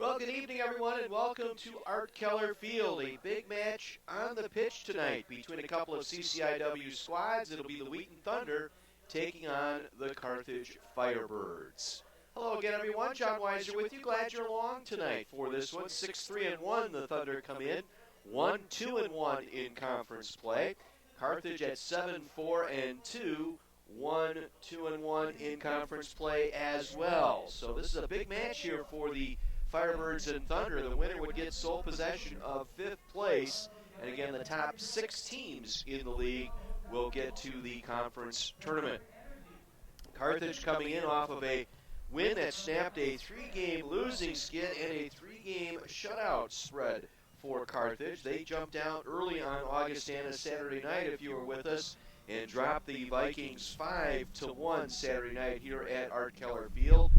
Well, good evening, everyone, and welcome to Art Keller Field. A big match on the pitch tonight between a couple of CCIW squads. It'll be the Wheaton Thunder taking on the Carthage Firebirds. Hello again, everyone. John Weiser with you. Glad you're along tonight for this one. 6-3-1, the Thunder come in. 1-2-1 in conference play. Carthage at 7-4-2. 1-2-1 in conference play as well. So this is a big match here for the Firebirds and Thunder. The winner would get sole possession of 5th place. And again, the top 6 teams in the league will get to the conference tournament. Carthage coming in off of a win that snapped a 3-game losing skid and a 3-game shutout spread for Carthage. They jumped out early on Augustana Saturday night, if you were with us, and dropped the Vikings 5-1 Saturday night here at Art Keller Field.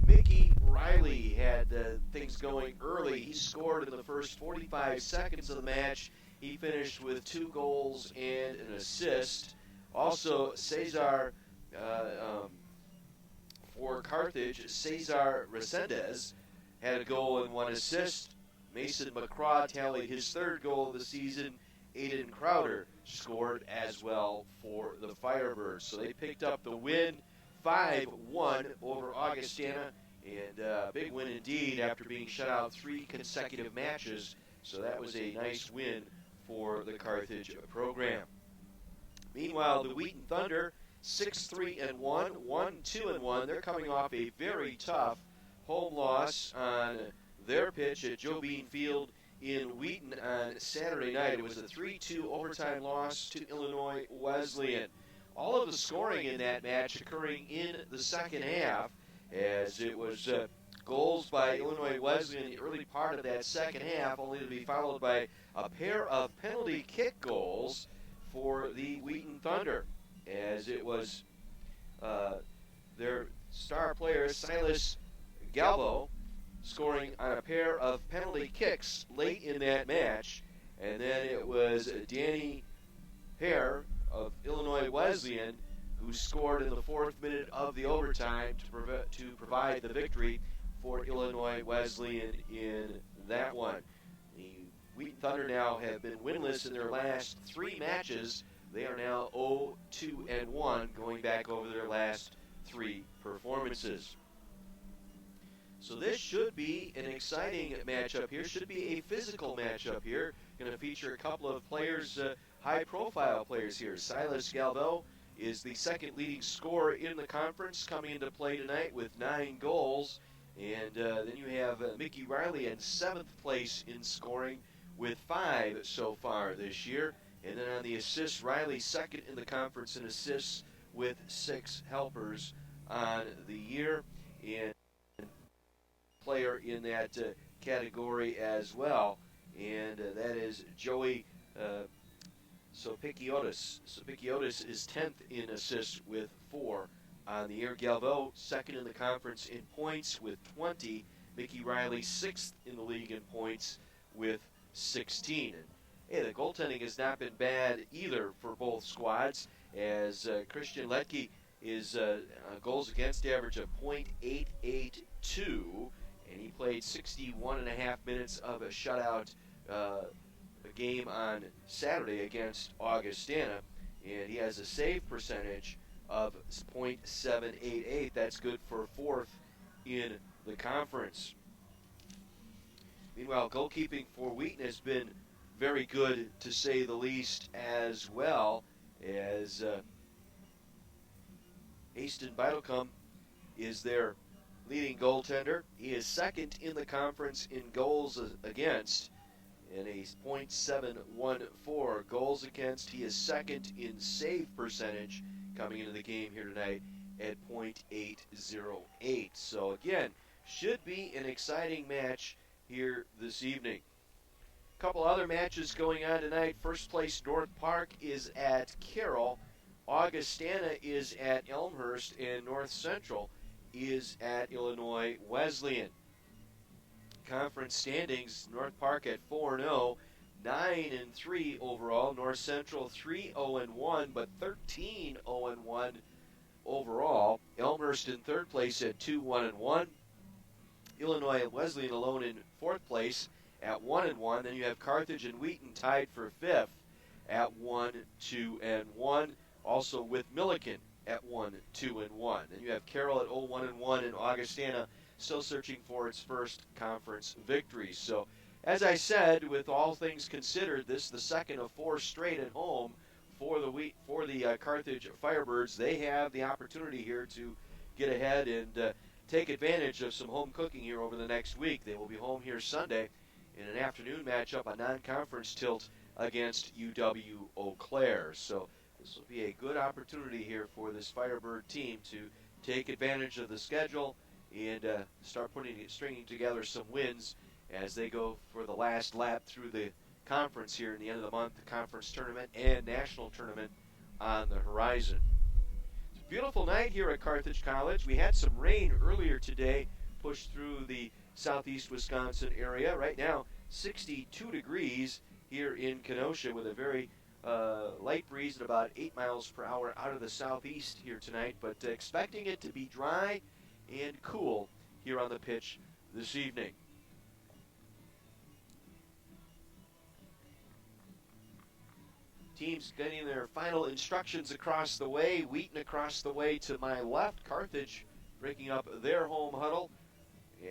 Mickey Riley had things going early. He scored in the first 45 seconds of the match. He finished with 2 goals and an assist. Also, Cesar, for Carthage, Cesar Resendez had a goal and 1 assist. Mason McCraw tallied his 3rd goal of the season. Aiden Crowder scored as well for the Firebirds. So they picked up the win 5-1 over Augustana, and a big win indeed after being shut out 3 consecutive matches. So that was a nice win for the Carthage program. Meanwhile, the Wheaton Thunder, 6-3-1, 1-2-1. They're coming off a very tough home loss on their pitch at Joe Bean Field in Wheaton on Saturday night. It was a 3-2 overtime loss to Illinois Wesleyan. All of the scoring in that match occurring in the second half, as it was goals by Illinois Wesleyan in the early part of that second half, only to be followed by a pair of penalty kick goals for the Wheaton Thunder, as it was their star player, Silas Galvo, scoring on a pair of penalty kicks late in that match. And then it was Danny Hare of Illinois Wesleyan who scored in the 4th minute of the overtime to provide the victory for Illinois Wesleyan in that one. The Wheaton Thunder now have been winless in their last 3 matches. They are now 0-2-1 going back over their last 3 performances. So this should be an exciting matchup here. Should be a physical matchup here. Going to feature a couple of players, high-profile players here. Silas Galvo is the 2nd leading scorer in the conference, coming into play tonight with 9 goals. And then you have Mickey Riley in 7th place in scoring with 5 so far this year. And then on the assists, Riley 2nd in the conference in assists with 6 helpers on the year. And player in that category as well, and that is Joey Sopikiotis. Sopikiotis is 10th in assists with 4 on the year. Galvo 2nd in the conference in points with 20. Mickey Riley 6th in the league in points with 16. And hey, the goaltending has not been bad either for both squads, as Christian Letke is a goals against average of .882. And he played 61.5 minutes of a shutout game on Saturday against Augustana. And he has a save percentage of .788. That's good for 4th in the conference. Meanwhile, goalkeeping for Wheaton has been very good, to say the least, as well, as Aston Beidlecum is their leading goaltender. He is 2nd in the conference in goals against, and a .714 goals against. He is 2nd in save percentage coming into the game here tonight at .808. So again, should be an exciting match here this evening. A couple other matches going on tonight. First place North Park is at Carroll. Augustana is at Elmhurst, and North Central is at Illinois Wesleyan. Conference standings, North Park at 4-0, 9-3 overall. North Central 3-0-1, but 13-0-1 overall. Elmhurst in 3rd place at 2-1-1. Illinois and Wesleyan alone in fourth place at 1-1. Then you have Carthage and Wheaton tied for fifth at 1-2-1. Also with Milliken at 1-2-1. Then you have Carroll at 0-1-1, and Augustana still searching for its first conference victory. So, as I said, with all things considered, this is the second of four straight at home for the Carthage Firebirds. They have the opportunity here to get ahead and take advantage of some home cooking here over the next week. They will be home here Sunday in an afternoon matchup, a non-conference tilt against UW-Eau Claire. So this will be a good opportunity here for this Firebird team to take advantage of the schedule and start stringing together some wins as they go for the last lap through the conference here in the end of the month, the conference tournament and national tournament on the horizon. It's a beautiful night here at Carthage College. We had some rain earlier today, pushed through the southeast Wisconsin area. Right now, 62 degrees here in Kenosha with a very light breeze at about 8 miles per hour out of the southeast here tonight, but expecting it to be dry and cool here on the pitch this evening. Teams getting their final instructions across the way. Wheaton across the way to my left. Carthage breaking up their home huddle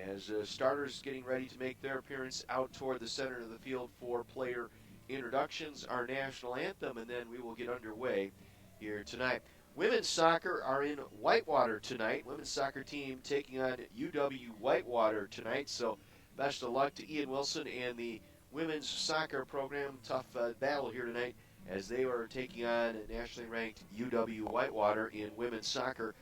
as starters getting ready to make their appearance out toward the center of the field for player introductions, our national anthem, and then we will get underway here tonight. Women's soccer are in Whitewater tonight. Women's soccer team taking on UW-Whitewater tonight, so best of luck to Ian Wilson and the women's soccer program. Tough battle here tonight as they are taking on nationally ranked UW-Whitewater in women's soccer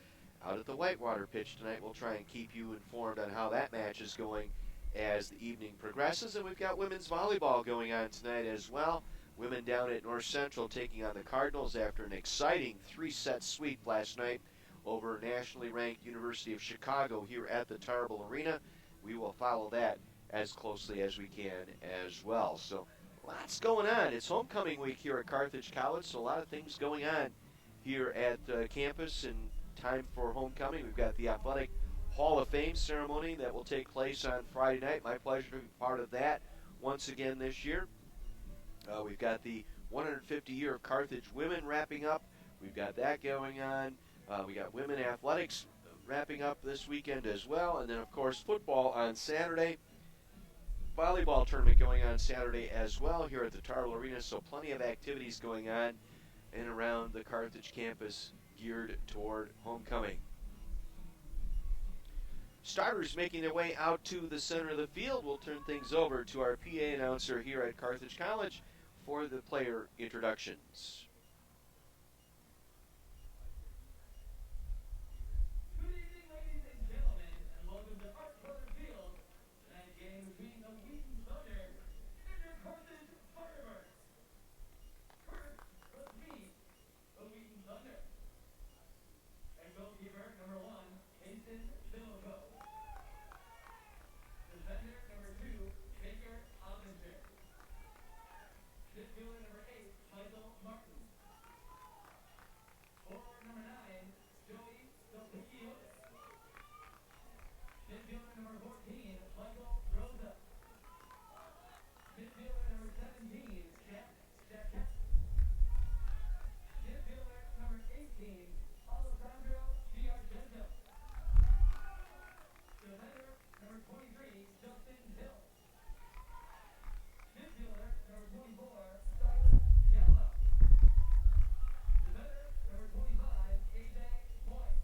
out at the Whitewater pitch tonight. We'll try and keep you informed on how that match is going as the evening progresses. And we've got women's volleyball going on tonight as well. Women down at North Central taking on the Cardinals after an exciting three-set sweep last night over nationally ranked University of Chicago here at the Tarbell Arena. We will follow that as closely as we can as well. So lots going on. It's homecoming week here at Carthage College, so a lot of things going on here at campus in time for homecoming. We've got the Athletic Hall of Fame ceremony that will take place on Friday night. My pleasure to be part of that once again this year. We've got the 150 year of Carthage women wrapping up. We've got that going on. We got women athletics wrapping up this weekend as well. And then, of course, football on Saturday. Volleyball tournament going on Saturday as well here at the Tarbell Arena. So plenty of activities going on and around the Carthage campus geared toward homecoming. Starters making their way out to the center of the field. We'll turn things over to our PA announcer here at Carthage College for the player introductions. Good evening, ladies and gentlemen, and welcome to Carthage Field. Tonight's game between the Wheaton Thunder and the Carthage Firebirds. First, let's meet the Wheaton Thunder. And goalkeeper number 1, Mason Bilko. Defender number 2, Baker Oppinger. Midfielder number 8, Michael Martin. Forward number 9, Joey Stopikiotis. Midfielder number 14, Michael Rosa. Midfielder number 17, Jack Jacket. Midfielder number 18, Alessandro Giargento. Defender number 23, Justin Hill. Midfielder number 24, Silas Gallo. Defender number 25, AJ Boyce.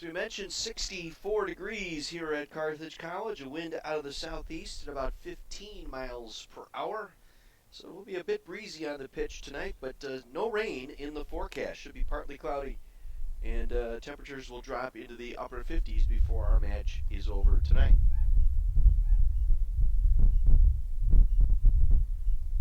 we mentioned, 64 degrees here at Carthage College. A wind out of the southeast at about 15 miles per hour. So it will be a bit breezy on the pitch tonight, but no rain in the forecast. Should be partly cloudy, and temperatures will drop into the upper 50s before our match is over tonight.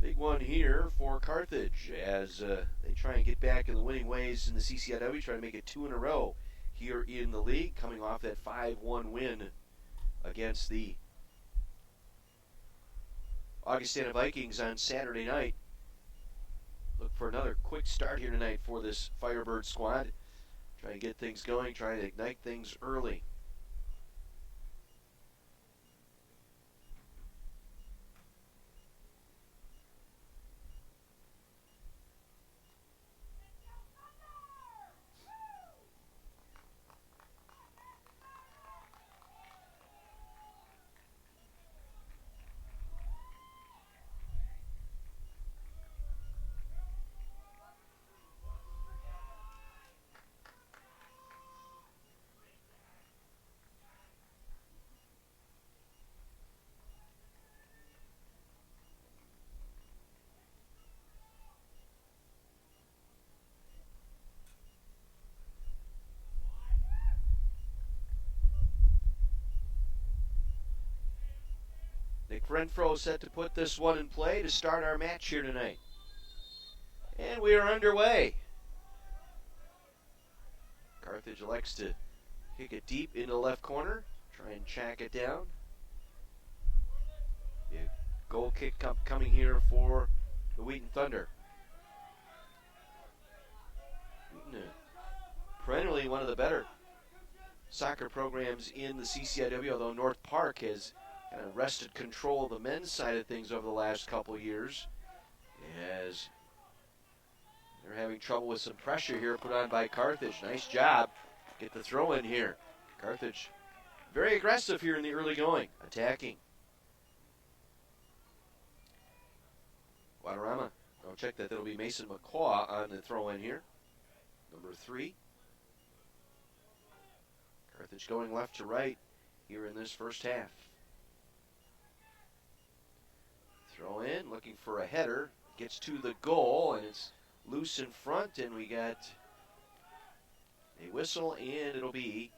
Big one here for Carthage as they try and get back in the winning ways in the CCIW, try to make it 2 in a row here in the league, coming off that 5-1 win against the Augustana Vikings on Saturday night. Look for another quick start here tonight for this Firebird squad. Try to get things going, try to ignite things early. Nick Renfro set to put this one in play to start our match here tonight. And we are underway. Carthage elects to kick it deep into the left corner, try and chack it down. The goal kick coming here for the Wheaton Thunder. Wheaton, perennially one of the better soccer programs in the CCIW, although North Park has kind of wrested control of the men's side of things over the last couple years, as they're having trouble with some pressure here put on by Carthage. Nice job. Get the throw in here. Carthage very aggressive here in the early going, attacking. Guadarrama, I'll check that. That'll be Mason McCaw on the throw in here. Number 3. Carthage going left to right here in this first half. Throw in, looking for a header. Gets to the goal, and it's loose in front, and we got a whistle, and it'll be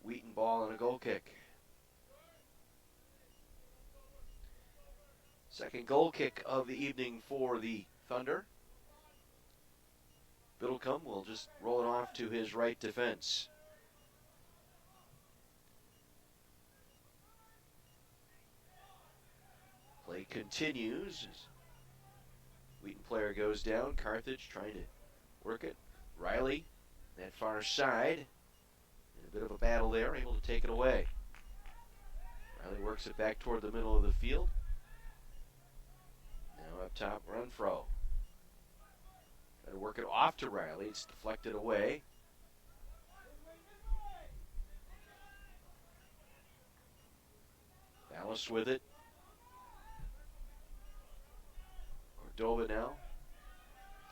Wheaton ball and a goal kick. Second goal kick of the evening for the Thunder. Biddlecombe will just roll it off to his right defense. Play continues as Wheaton player goes down. Carthage trying to work it. Riley, that far side. In a bit of a battle there, able to take it away. Riley works it back toward the middle of the field. Now up top, Renfro. Try to work it off to Riley. It's deflected away. Dallas with it. Cordova now.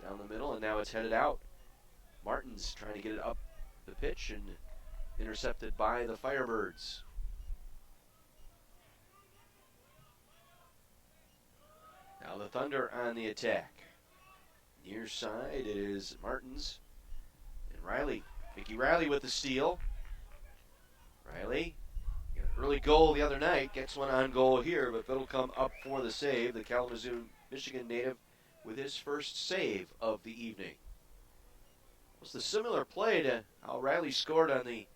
Down the middle, and now it's headed out. Martin's trying to get it up the pitch and intercepted by the Firebirds. Now the Thunder on the attack. Near side is Martins. And Riley. Mickey Riley with the steal. Riley got an early goal the other night. Gets one on goal here, but it'll come up for the save. The Kalamazoo, Michigan native with his first save of the evening. It was the similar play to how Riley scored on the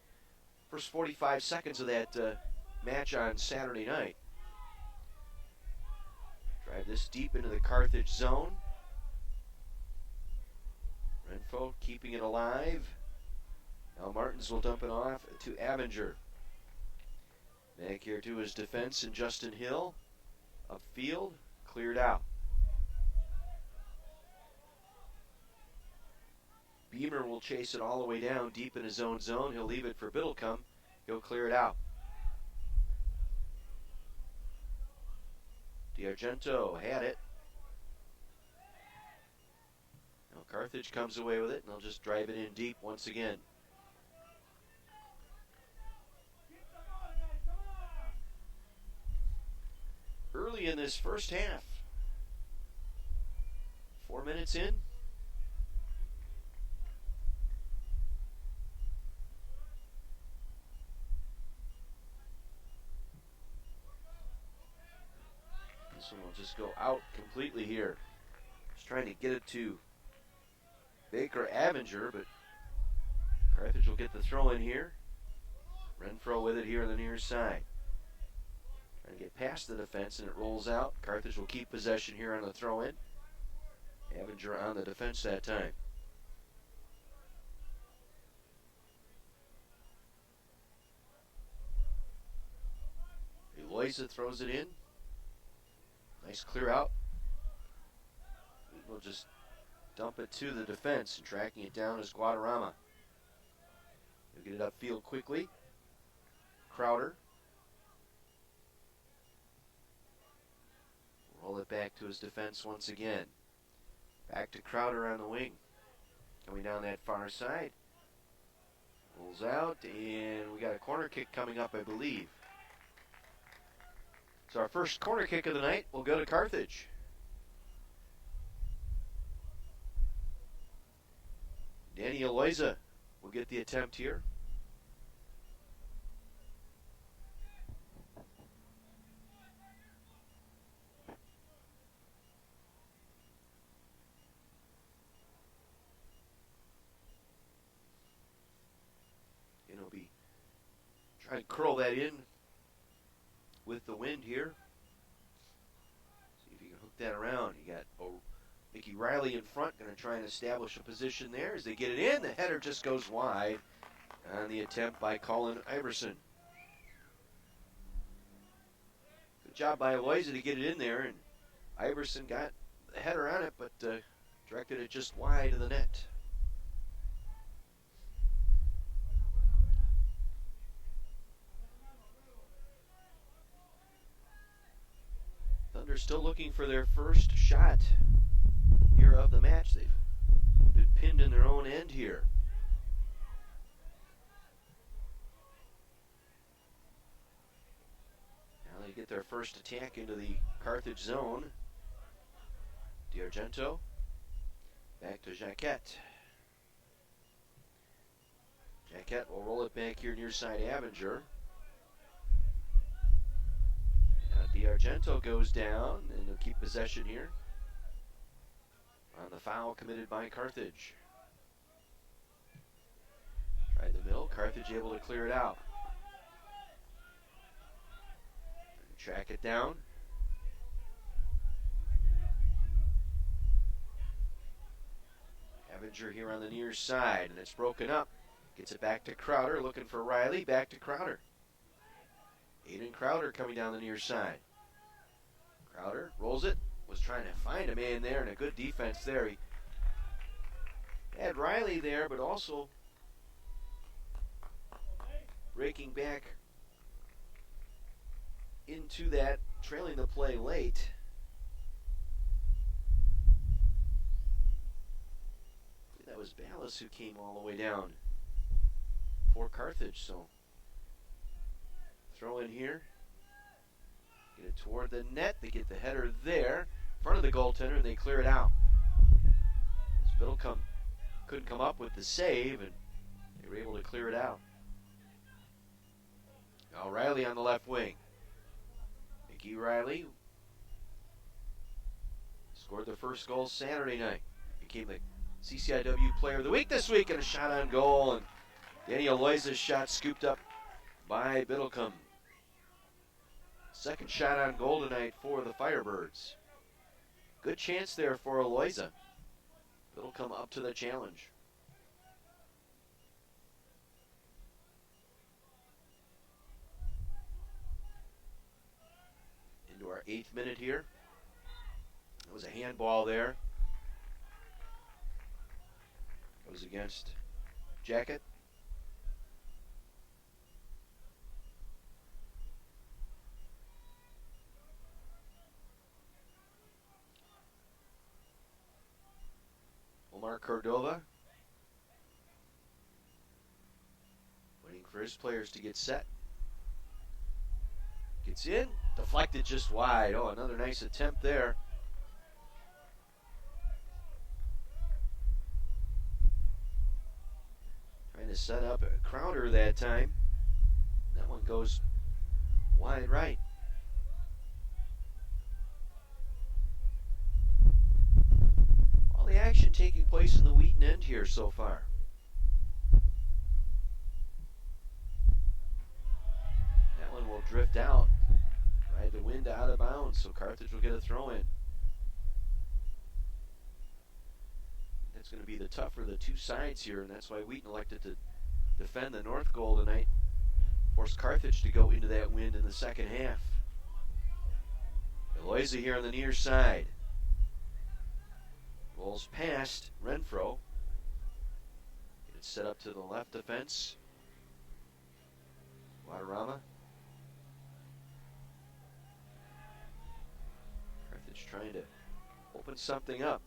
first 45 seconds of that match on Saturday night. Drive this deep into the Carthage zone. Renfro keeping it alive. Now Martins will dump it off to Abinger. Back here to his defense and Justin Hill. Upfield, cleared out. Beamer will chase it all the way down deep in his own zone. He'll leave it for Biddlecombe. He'll clear it out. D'Argento had it. Now Carthage comes away with it, and they'll just drive it in deep once again. this first half. 4 minutes in. This one will just go out completely here. Just trying to get it to Baker Avenger, but Carthage will get the throw in here. Renfro with it here on the near side. Trying to get past the defense, and it rolls out. Carthage will keep possession here on the throw in. Avenger on the defense that time. Weiser throws it in. Nice clear out. We'll just dump it to the defense, and tracking it down is Guadarrama. He'll get it upfield quickly. Crowder. Roll it back to his defense once again. Back to Crowder on the wing. Coming down that far side. Rolls out, and we got a corner kick coming up, I believe. So our first corner kick of the night will go to Carthage. Danny Weiser will get the attempt here. Try to curl that in with the wind here. See if you can hook that around. You got Mickey Riley in front, going to try and establish a position there. As they get it in, the header just goes wide on the attempt by Colin Iverson. Good job by Weiser to get it in there, and Iverson got the header on it, but directed it just wide of the net. Thunder still looking for their first shot here of the match. They've been pinned in their own end here. Now they get their first attack into the Carthage zone. D'Argento back to Jacquette. Jacquette will roll it back here near side Avenger. D'Argento goes down, and they'll keep possession here on the foul committed by Carthage. Tried the middle, Carthage able to clear it out. Track it down. Avenger here on the near side, and it's broken up. Gets it back to Crowder, looking for Riley, back to Crowder. Aiden Crowder coming down the near side. Crowder rolls it, was trying to find a man there, and a good defense there. He had Riley there, but also breaking back into that, trailing the play late. I believe that was Ballas who came all the way down for Carthage, so throw in here. Get it toward the net. They get the header there in front of the goaltender, and they clear it out. Biddlecombe couldn't come up with the save, and they were able to clear it out. Now Riley on the left wing. Mickey Riley scored the first goal Saturday night. Became the CCIW Player of the Week this week, and a shot on goal, and Daniel Loiza's shot scooped up by Biddlecombe. Second shot on goal tonight for the Firebirds. Good chance there for Loiza. It'll come up to the challenge. Into our 8th minute here. It was a handball there. Goes against Jacket. Omar Cordova waiting for his players to get set. Gets in, deflected just wide. Oh, another nice attempt there. Trying to set up a Crowder that time. That one goes wide right. All the action taking place in the Wheaton end here so far. That one will drift out. Ride the wind out of bounds, so Carthage will get a throw in. That's going to be the tougher of the two sides here, and that's why Wheaton elected to defend the north goal tonight. Force Carthage to go into that wind in the second half. Weiser here on the near side. Rolls past Renfro. Get it set up to the left defense. Guadarrama. Carthage trying to open something up.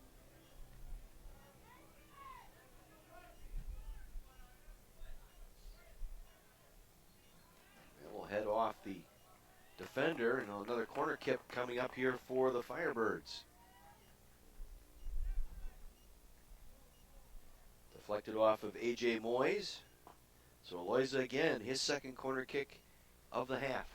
And we'll head off the defender, and another corner kick coming up here for the Firebirds. Deflected off of A.J. Moyes. So Loiza again, his second corner kick of the half.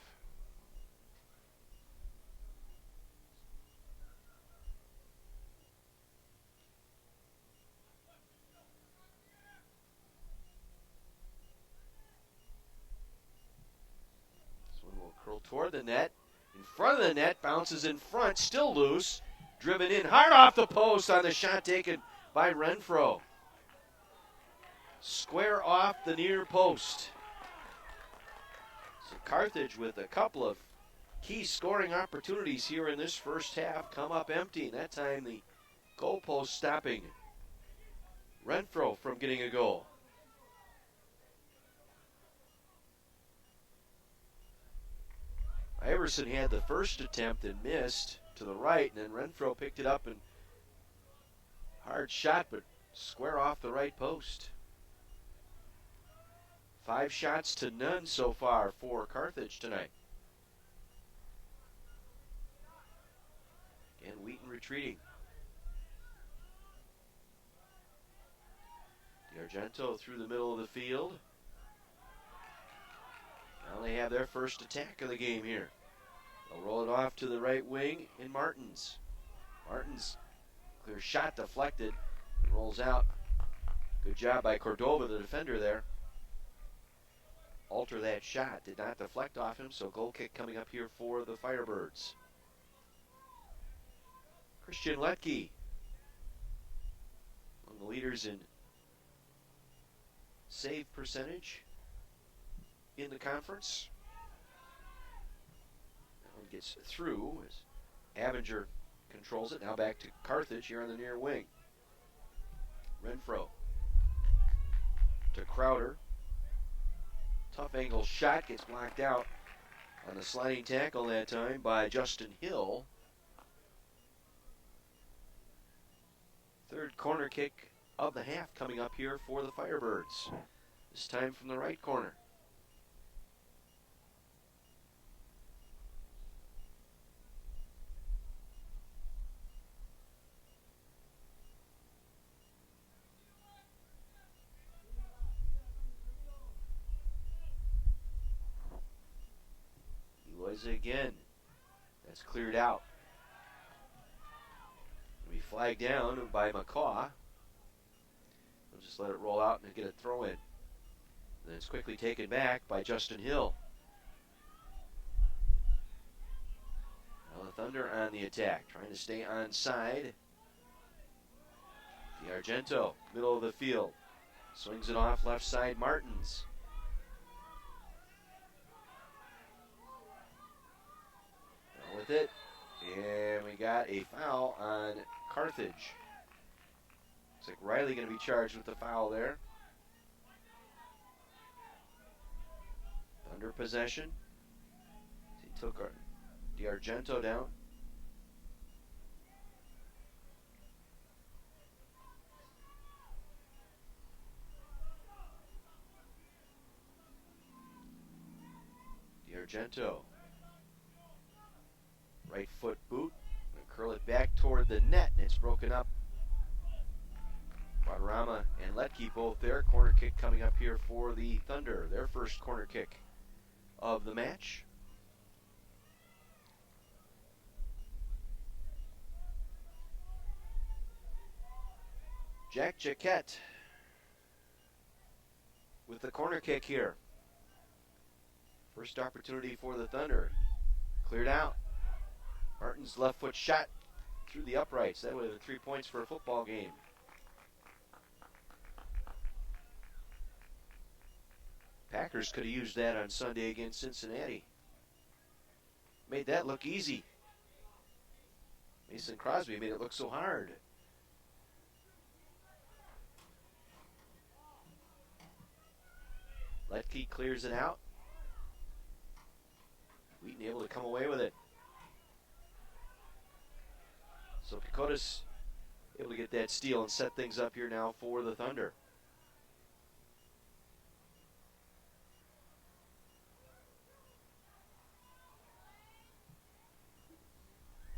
This one will curl toward the net. In front of the net, bounces in front, still loose. Driven in hard off the post on the shot taken by Renfro. Square off the near post. So Carthage with a couple of key scoring opportunities here in this first half come up empty. And that time the goalpost stopping Renfro from getting a goal. Iverson had the first attempt and missed to the right, and then Renfro picked it up and hard shot, but square off the right post. 5 shots to none so far for Carthage tonight. Again, Wheaton retreating. D'Argento through the middle of the field. Now they have their first attack of the game here. They'll roll it off to the right wing in Martins. Martins, clear shot deflected. Rolls out. Good job by Cordova, the defender there. Alter that shot. Did not deflect off him, so goal kick coming up here for the Firebirds. Christian Letke, one of the leaders in save percentage in the conference. That one gets through as Avinger controls it. Now back to Carthage here on the near wing. Renfro to Crowder. Tough angle shot gets blocked out on the sliding tackle that time by Justin Hill. Third corner kick of the half coming up here for the Firebirds. This time from the right corner. Again, that's cleared out. It'll be flagged down by McCaw. We'll just let it roll out and get a throw in. And then it's quickly taken back by Justin Hill. Now the Thunder on the attack, trying to stay onside. D'Argento, middle of the field, swings it off left side. Martins. With it, and we got a foul on Carthage. Looks like Riley going to be charged with the foul there. Under possession. He took D'Argento down. D'Argento Right foot boot. Curl it back toward the net, and it's broken up. Guadarrama and Letke both there. Corner kick coming up here for the Thunder. Their first corner kick of the match. Jack Jaquette with the corner kick here. First opportunity for the Thunder. Cleared out. Martin's left foot shot through the uprights. That would have been 3 points for a football game. Packers could have used that on Sunday against Cincinnati. Made that look easy. Mason Crosby made it look so hard. Letke clears it out. Wheaton able to come away with it. So Kokotas able to get that steal and set things up here now for the Thunder.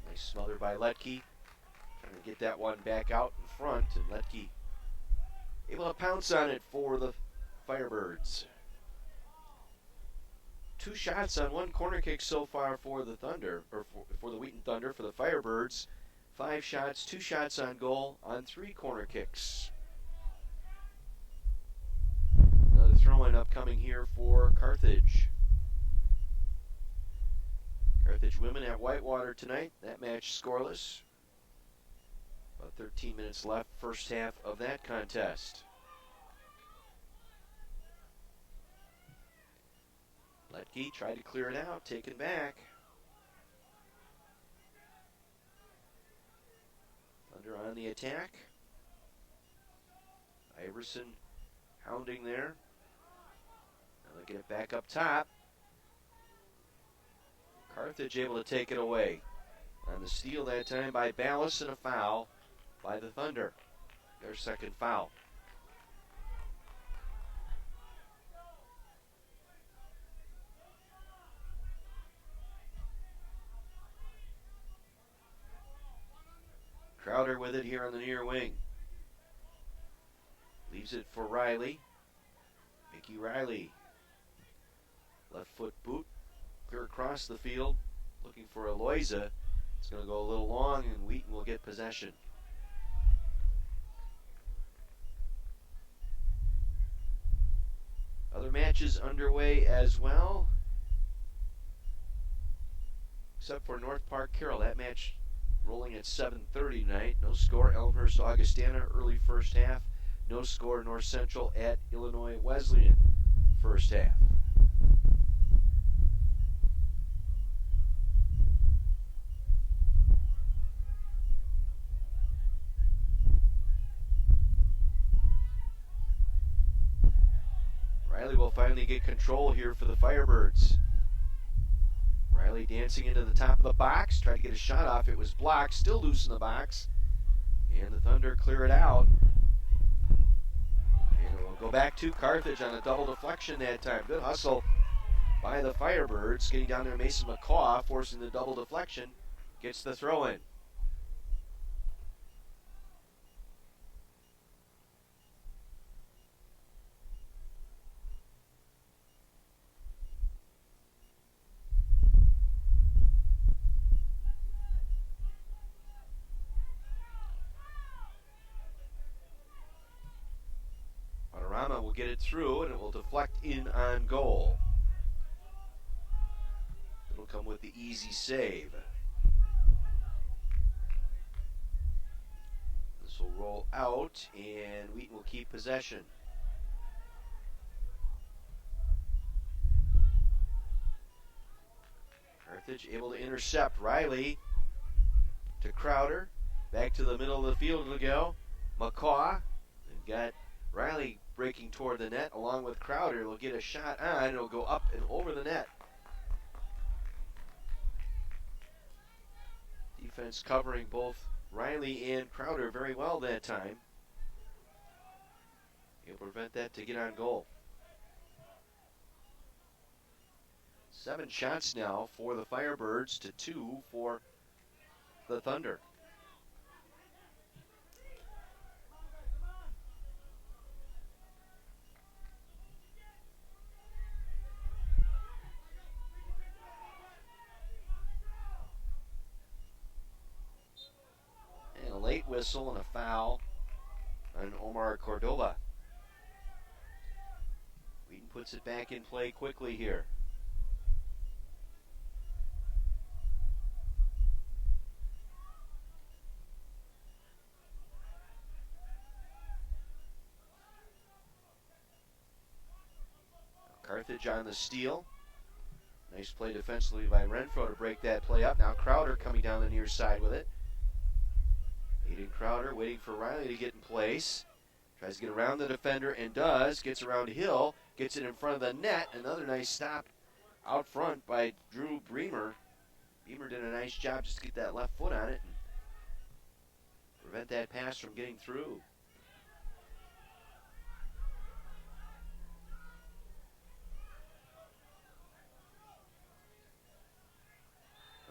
Nice smother by Letke. Trying to get that one back out in front, and Letke able to pounce on it for the Firebirds. 2 shots on 1 corner kick so far for the Thunder, or for the Wheaton Thunder. For the Firebirds, 5 shots, 2 shots on goal on 3 corner kicks. Another throw-in upcoming here for Carthage. Carthage women at Whitewater tonight. That match scoreless. About 13 minutes left, first half of that contest. Letke tried to clear it out, taken back. Thunder on the attack. Iverson hounding there. Now they get it back up top. Carthage able to take it away. On the steal that time by Ballas, and a foul by the Thunder. Their second foul. Crowder with it here on the near wing. Leaves it for Riley. Mickey Riley. Left foot boot. Clear across the field. Looking for Weiser. It's going to go a little long, and Wheaton will get possession. Other matches underway as well. Except for North Park Carroll. That match rolling at 7:30 tonight. No score, Elmhurst Augustana early first half. No score, North Central at Illinois Wesleyan first half. Riley will finally get control here for the Firebirds. Riley dancing into the top of the box, tried to get a shot off. It was blocked, still loose in the box. And the Thunder clear it out. And it will go back to Carthage on a double deflection that time. Good hustle by the Firebirds. Getting down there, Mason McCaw forcing the double deflection. Gets the throw in. Will get it through, and it will deflect in on goal. It'll come with the easy save. This will roll out, and Wheaton will keep possession. Carthage able to intercept. Riley to Crowder. Back to the middle of the field to go. McCaw. They've got Riley breaking toward the net along with Crowder. Will get a shot on. It'll go up and over the net. Defense covering both Riley and Crowder very well that time. Able to prevent that to get on goal. 7 shots now for the Firebirds to 2 for the Thunder. And a late whistle and a foul on Omar Cordova. Wheaton puts it back in play quickly here. Carthage on the steal. Nice play defensively by Renfro to break that play up. Now Crowder coming down the near side with it. Aiden Crowder waiting for Riley to get in place. Tries to get around the defender and does. Gets around Hill. Gets it in front of the net. Another nice stop out front by Drew Bremer. Bremer did a nice job just to get that left foot on it and prevent that pass from getting through.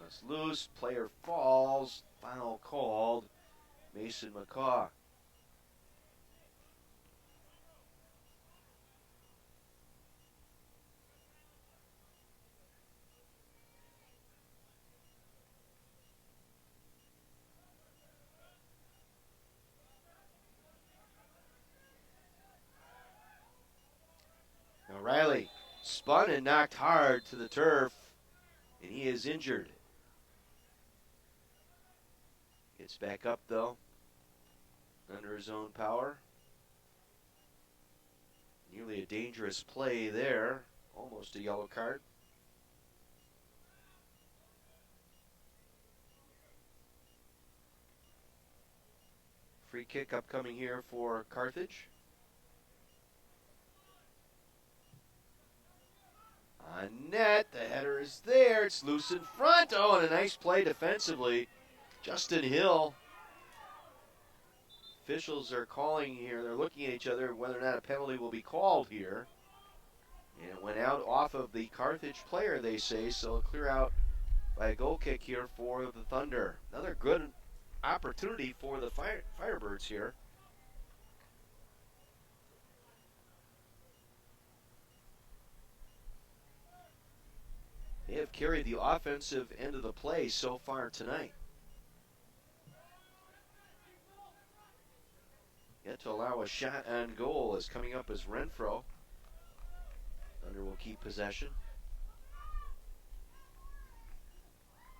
It's loose. Player falls. Foul called. Mason McCaw. Now Riley spun and knocked hard to the turf, and he is injured. Gets back up though, under his own power. Nearly a dangerous play there, almost a yellow card. Free kick upcoming here for Carthage. On net, the header is there, it's loose in front. Oh, and a nice play defensively. Justin Hill. Officials are calling here. They're looking at each other whether or not a penalty will be called here. And it went out off of the Carthage player, they say, so a clear out by a goal kick here for the Thunder. Another good opportunity for the Firebirds here. They have carried the offensive end of the play so far tonight. Yet to allow a shot on goal is coming up as Renfro. Thunder will keep possession.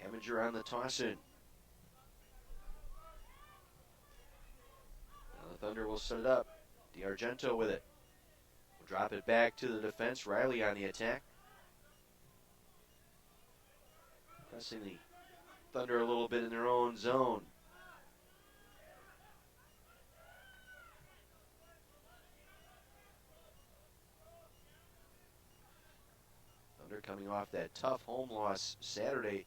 Eminger on the toss-in. Now the Thunder will set it up. DiArgento with it. Will drop it back to the defense. Riley on the attack. Pressing the Thunder a little bit in their own zone. Coming off that tough home loss Saturday.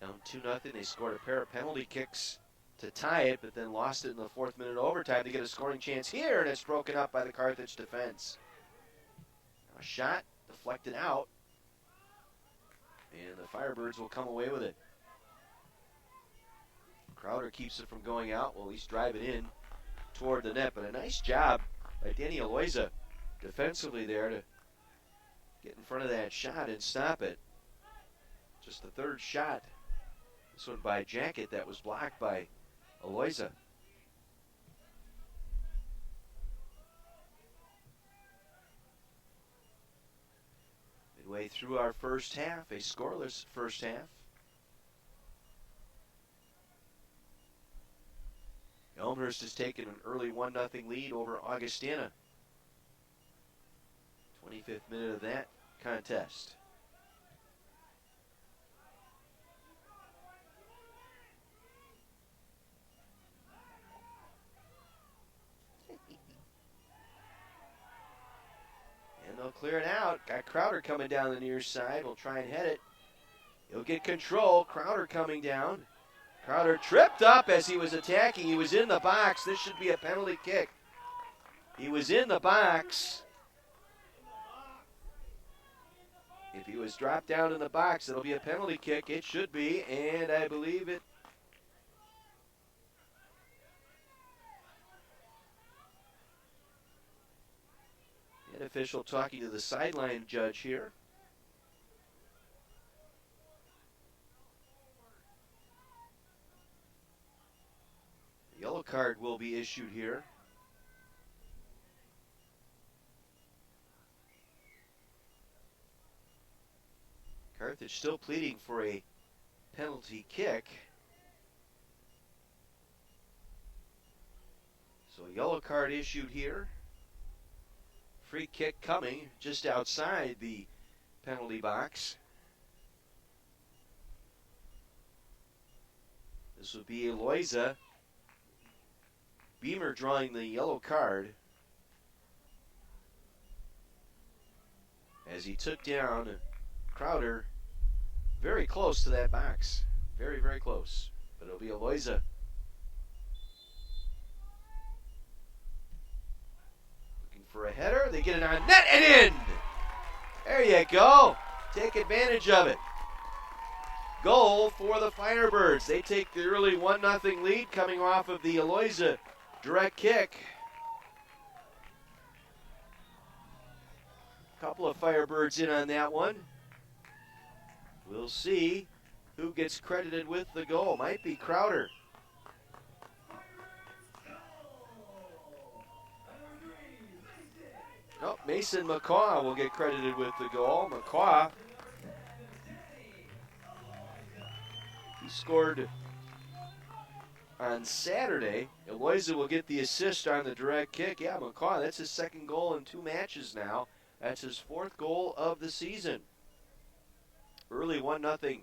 Down 2-0. They scored a pair of penalty kicks to tie it, but then lost it in the 4th minute overtime to get a scoring chance here, and it's broken up by the Carthage defense. Now a shot deflected out, and the Firebirds will come away with it. Crowder keeps it from going out. Will at least drive it in toward the net, but a nice job by Danny Aloiza defensively there to get in front of that shot and stop it. Just the 3rd shot. This one by Jacket that was blocked by Aloiza. Midway through our first half, a scoreless first half. Elmhurst has taken an early 1-0 lead over Augustana. 25th minute of that contest. And they'll clear it out. Got Crowder coming down the near side. We'll try and head it. He'll get control. Crowder coming down. Crowder tripped up as he was attacking. He was in the box. This should be a penalty kick. He was in the box. If he was dropped down in the box, it'll be a penalty kick. It should be, and I believe it. An official talking to the sideline judge here. A yellow card will be issued here. Carthage still pleading for a penalty kick. So a yellow card issued here. Free kick coming just outside the penalty box. This would be Weiser. Beamer drawing the yellow card as he took down Crowder very close to that box. Very, very close. But it'll be Weiser. Looking for a header. They get it on net and in. There you go. Take advantage of it. Goal for the Firebirds. They take the early 1-0 lead coming off of the Weiser direct kick. Couple of Firebirds in on that one. We'll see who gets credited with the goal. Might be Crowder. Oh, Mason McCaw will get credited with the goal. McCaw, he scored on Saturday. Weiser will get the assist on the direct kick. Yeah, McCaw, that's his second goal in 2 matches now. That's his 4th goal of the season. Early 1-0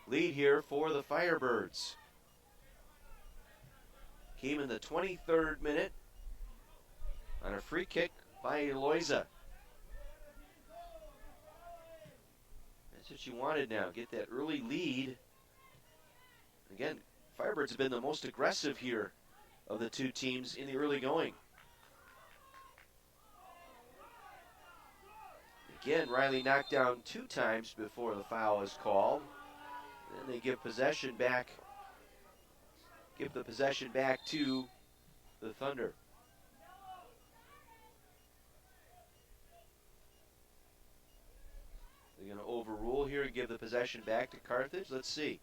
lead here for the Firebirds. Came in the 23rd minute on a free kick by Weiser. That's what you wanted now. Get that early lead. Again, Firebirds have been the most aggressive here of the 2 teams in the early going. Again, Riley knocked down 2 times before the foul is called. Then they give possession back. Give the possession back to the Thunder. They're going to overrule here and give the possession back to Carthage. Let's see.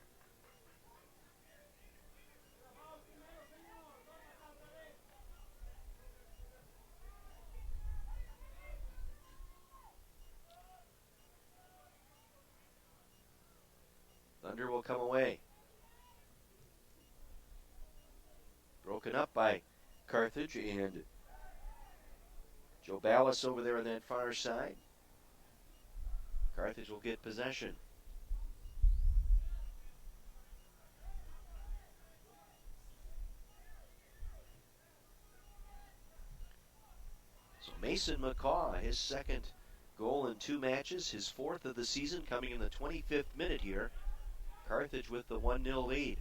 Thunder will come away. Broken up by Carthage and Joe Ballas over there on that far side. Carthage will get possession. So Mason McCaw, his second goal in 2 matches, his 4th of the season, coming in the 25th minute here. Carthage with the 1-0 lead.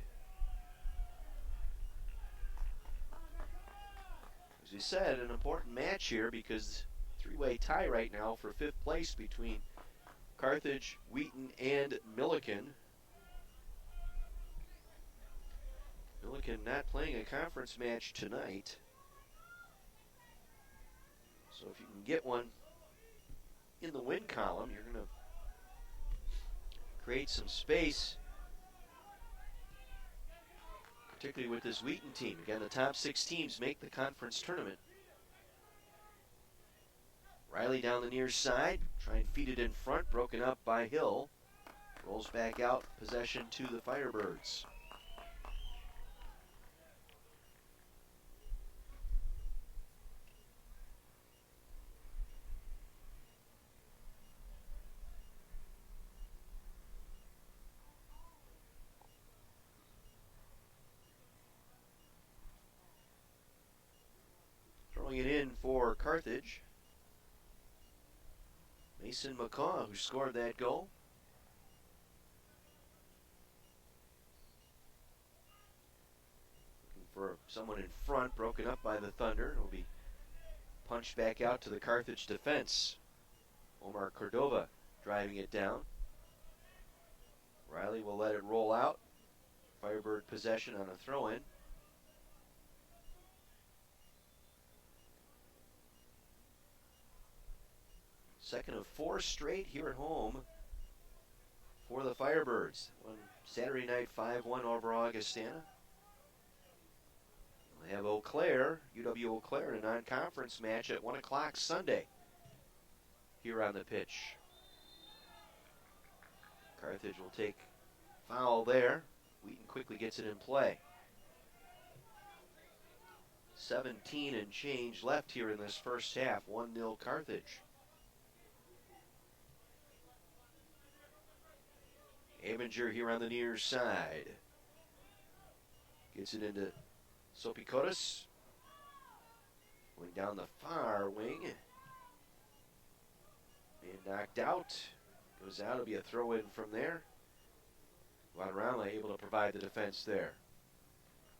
As we said, an important match here because 3-way tie right now for 5th place between Carthage, Wheaton, and Milliken. Milliken not playing a conference match tonight. So if you can get one in the win column, you're going to create some space, particularly with this Wheaton team. Again, the top 6 teams make the conference tournament. Riley down the near side, trying to feed it in front, broken up by Hill. Rolls back out, possession to the Firebirds. Throwing it in for Carthage. Mason McCaw, who scored that goal. Looking for someone in front, broken up by the Thunder. It'll be punched back out to the Carthage defense. Omar Cordova driving it down. Riley will let it roll out. Firebird possession on a throw-in. Second of 4 straight here at home for the Firebirds. On Saturday night, 5-1 over Augustana. They have Eau Claire, UW Eau Claire, in a non-conference match at 1 o'clock Sunday here on the pitch. Carthage will take foul there. Wheaton quickly gets it in play. 17 and change left here in this first half. 1-0 Carthage. Abinger here on the near side. Gets it into Sopikotis. Going down the far wing. Being knocked out. Goes out. It'll be a throw-in from there. Guadarrama able to provide the defense there.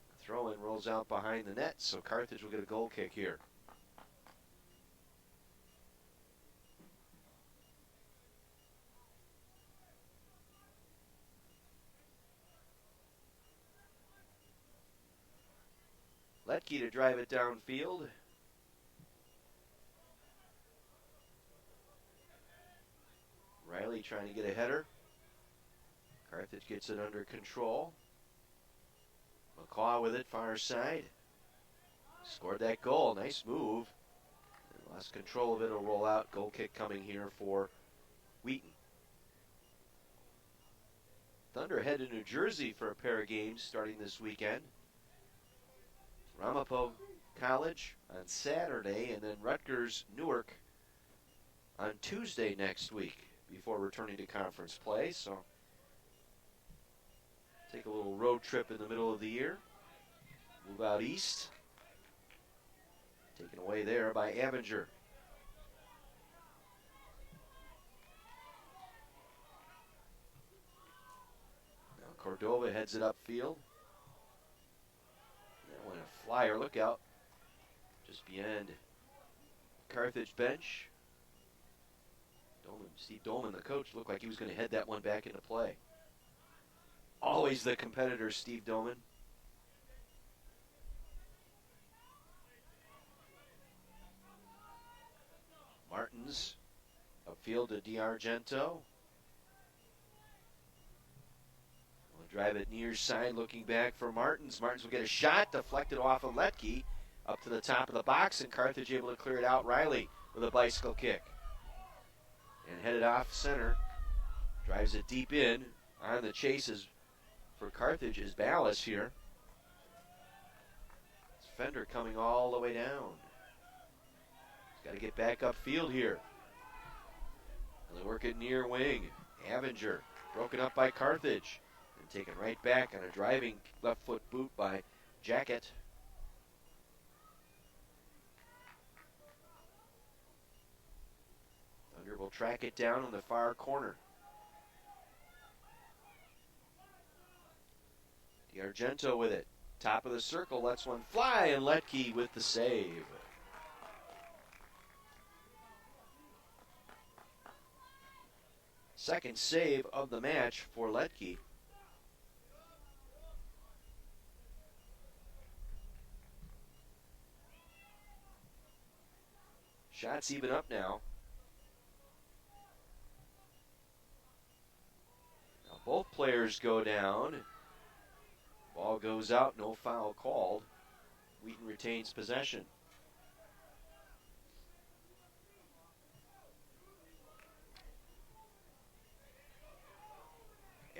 The throw-in rolls out behind the net, so Carthage will get a goal kick here. Letke to drive it downfield. Riley trying to get a header. Carthage gets it under control. McCaw with it, far side. Scored that goal, nice move. And lost control of it, it'll roll out. Goal kick coming here for Wheaton. Thunder head to New Jersey for a pair of games starting this weekend. Ramapo College on Saturday, and then Rutgers Newark on Tuesday next week before returning to conference play. So take a little road trip in the middle of the year. Move out east. Taken away there by Abinger. Now Cordova heads it upfield. That went a flyer. Look out. Just beyond Carthage bench. Steve Dolman, the coach, looked like he was going to head that one back into play. Always the competitor, Steve Dolman. Martins upfield to DiArgento. Will drive it near side, looking back for Martins. Martins will get a shot, deflected off of Letke, up to the top of the box, and Carthage able to clear it out. Riley with a bicycle kick. And headed off center. Drives it deep in. On the chases for Carthage is Ballas here. It's Fender coming all the way down. He's got to get back upfield here. And they work it near wing. Abinger broken up by Carthage. And taken right back on a driving left foot boot by Jacket. Thunder will track it down on the far corner. DiArgento with it. Top of the circle, lets one fly, and Letke with the save. Second save of the match for Letke. Shots even up now. Now both players go down. Ball goes out, no foul called. Wheaton retains possession.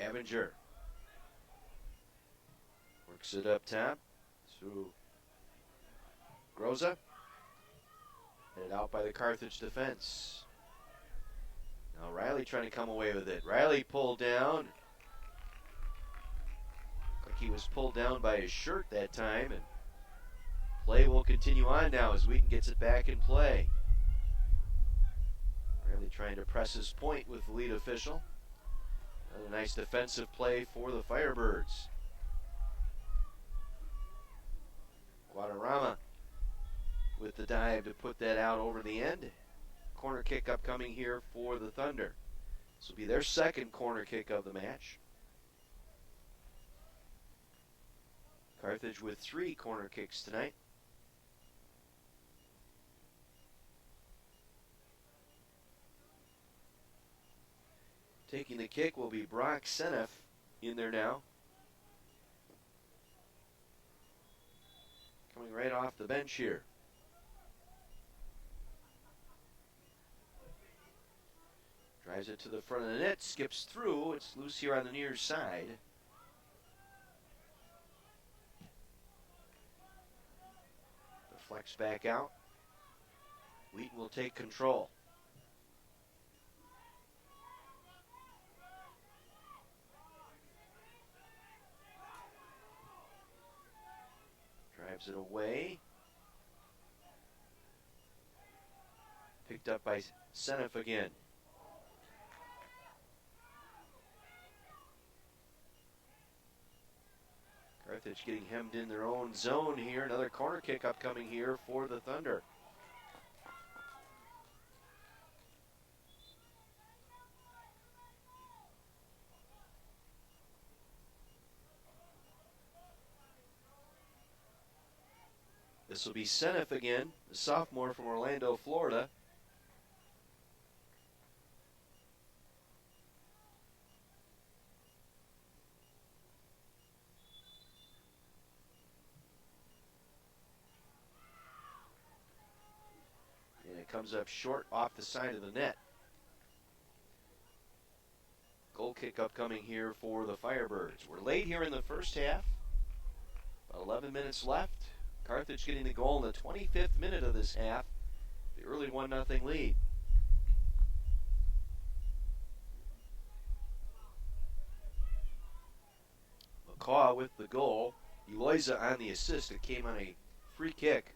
Abinger works it up top through Groza. Headed out by the Carthage defense. Now Riley trying to come away with it. Riley pulled down. Like he was pulled down by his shirt that time, and play will continue on now as Wheaton gets it back in play. Riley trying to press his point with the lead official. Another nice defensive play for the Firebirds. Guadarrama with the dive to put that out over the end. Corner kick upcoming here for the Thunder. This will be their second corner kick of the match. Carthage with 3 corner kicks tonight. Taking the kick will be Brock Seneff in there now. Coming right off the bench here. Drives it to the front of the net, skips through. It's loose here on the near side. Deflects back out. Wheaton will take control. Drives it away. Picked up by Seneff again. Carthage getting hemmed in their own zone here. Another corner kick upcoming here for the Thunder. This will be Seneff again, the sophomore from Orlando, Florida. And it comes up short off the side of the net. Goal kick upcoming here for the Firebirds. We're late here in the first half. About 11 minutes left. Carthage getting the goal in the 25th minute of this half. The early 1-0 lead. McCaw with the goal. Weiser on the assist. It came on a free kick.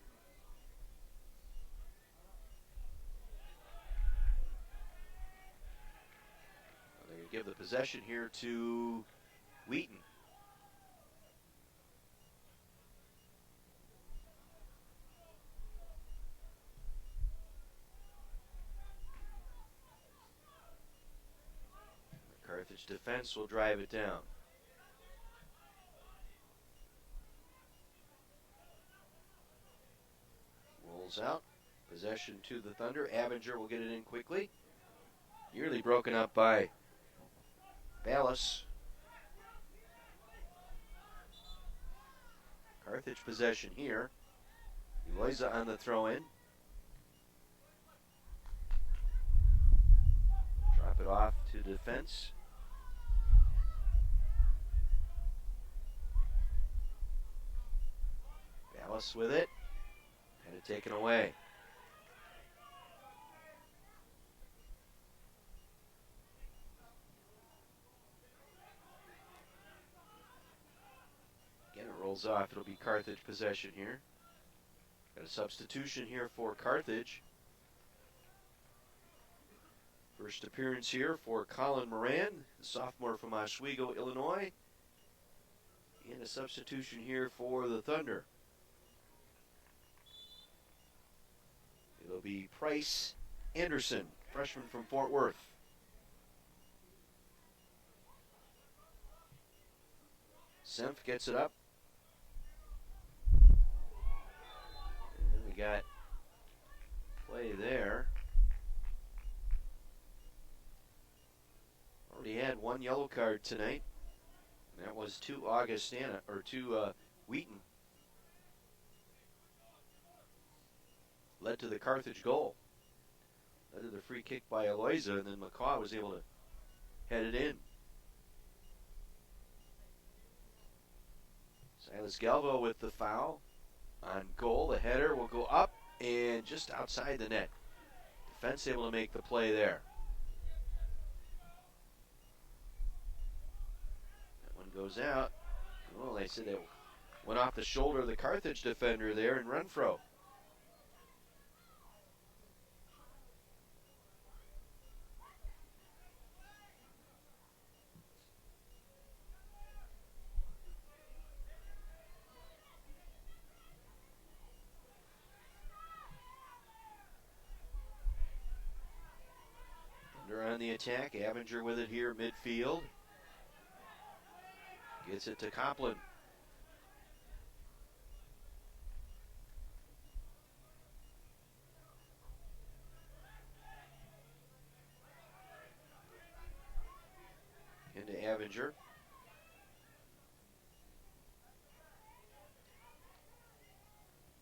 They're going to give the possession here to Wheaton. Carthage defense will drive it down. Rolls out. Possession to the Thunder. Abinger will get it in quickly. Nearly broken up by Ballas. Carthage possession here. Weiser on the throw-in. Drop it off to defense. Ballas with it. Had it taken away. Again, it rolls off. It'll be Carthage possession here. Got a substitution here for Carthage. First appearance here for Colin Moran, the sophomore from Oswego, Illinois. And a substitution here for the Thunder. It'll be Price Anderson, freshman from Fort Worth. Senf gets it up. And we got play there. Already had 1 yellow card tonight. And that was to Augustana, or to Wheaton. Led to the Carthage goal. Led to the free kick by Weiser, and then McCaw was able to head it in. Silas Galvo with the foul on goal. The header will go up and just outside the net. Defense able to make the play there. That one goes out. Well, they said it went off the shoulder of the Carthage defender there in Renfro. on the attack. Avenger with it here midfield. Gets it to Copland. Into Avenger.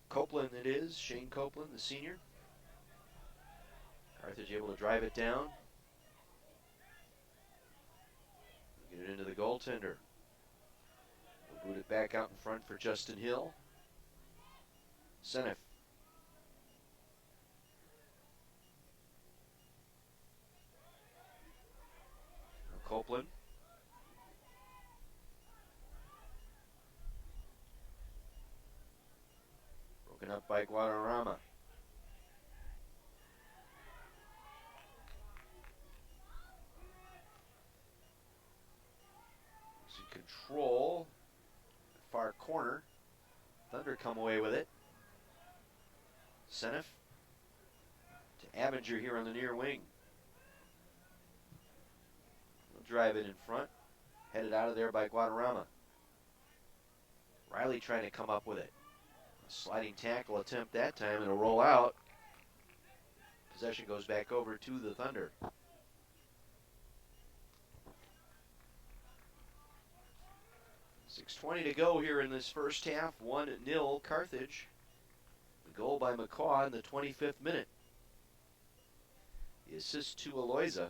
Copeland it is, Shane Copeland, the senior. Carthage able to drive it down. Get it into the goaltender. We'll boot it back out in front for Justin Hill. Senef. Copeland. Broken up by Guadarrama. Losing control. Far corner. Thunder come away with it. Senef to Avenger here on the near wing. He'll drive it in front. Headed out of there by Guadarrama. Riley trying to come up with it. A sliding tackle attempt that time, and a roll out. Possession goes back over to the Thunder. .6:20 to go here in this first half. 1-0 Carthage. The goal by McCaw in the 25th minute. The assist to Aloyza.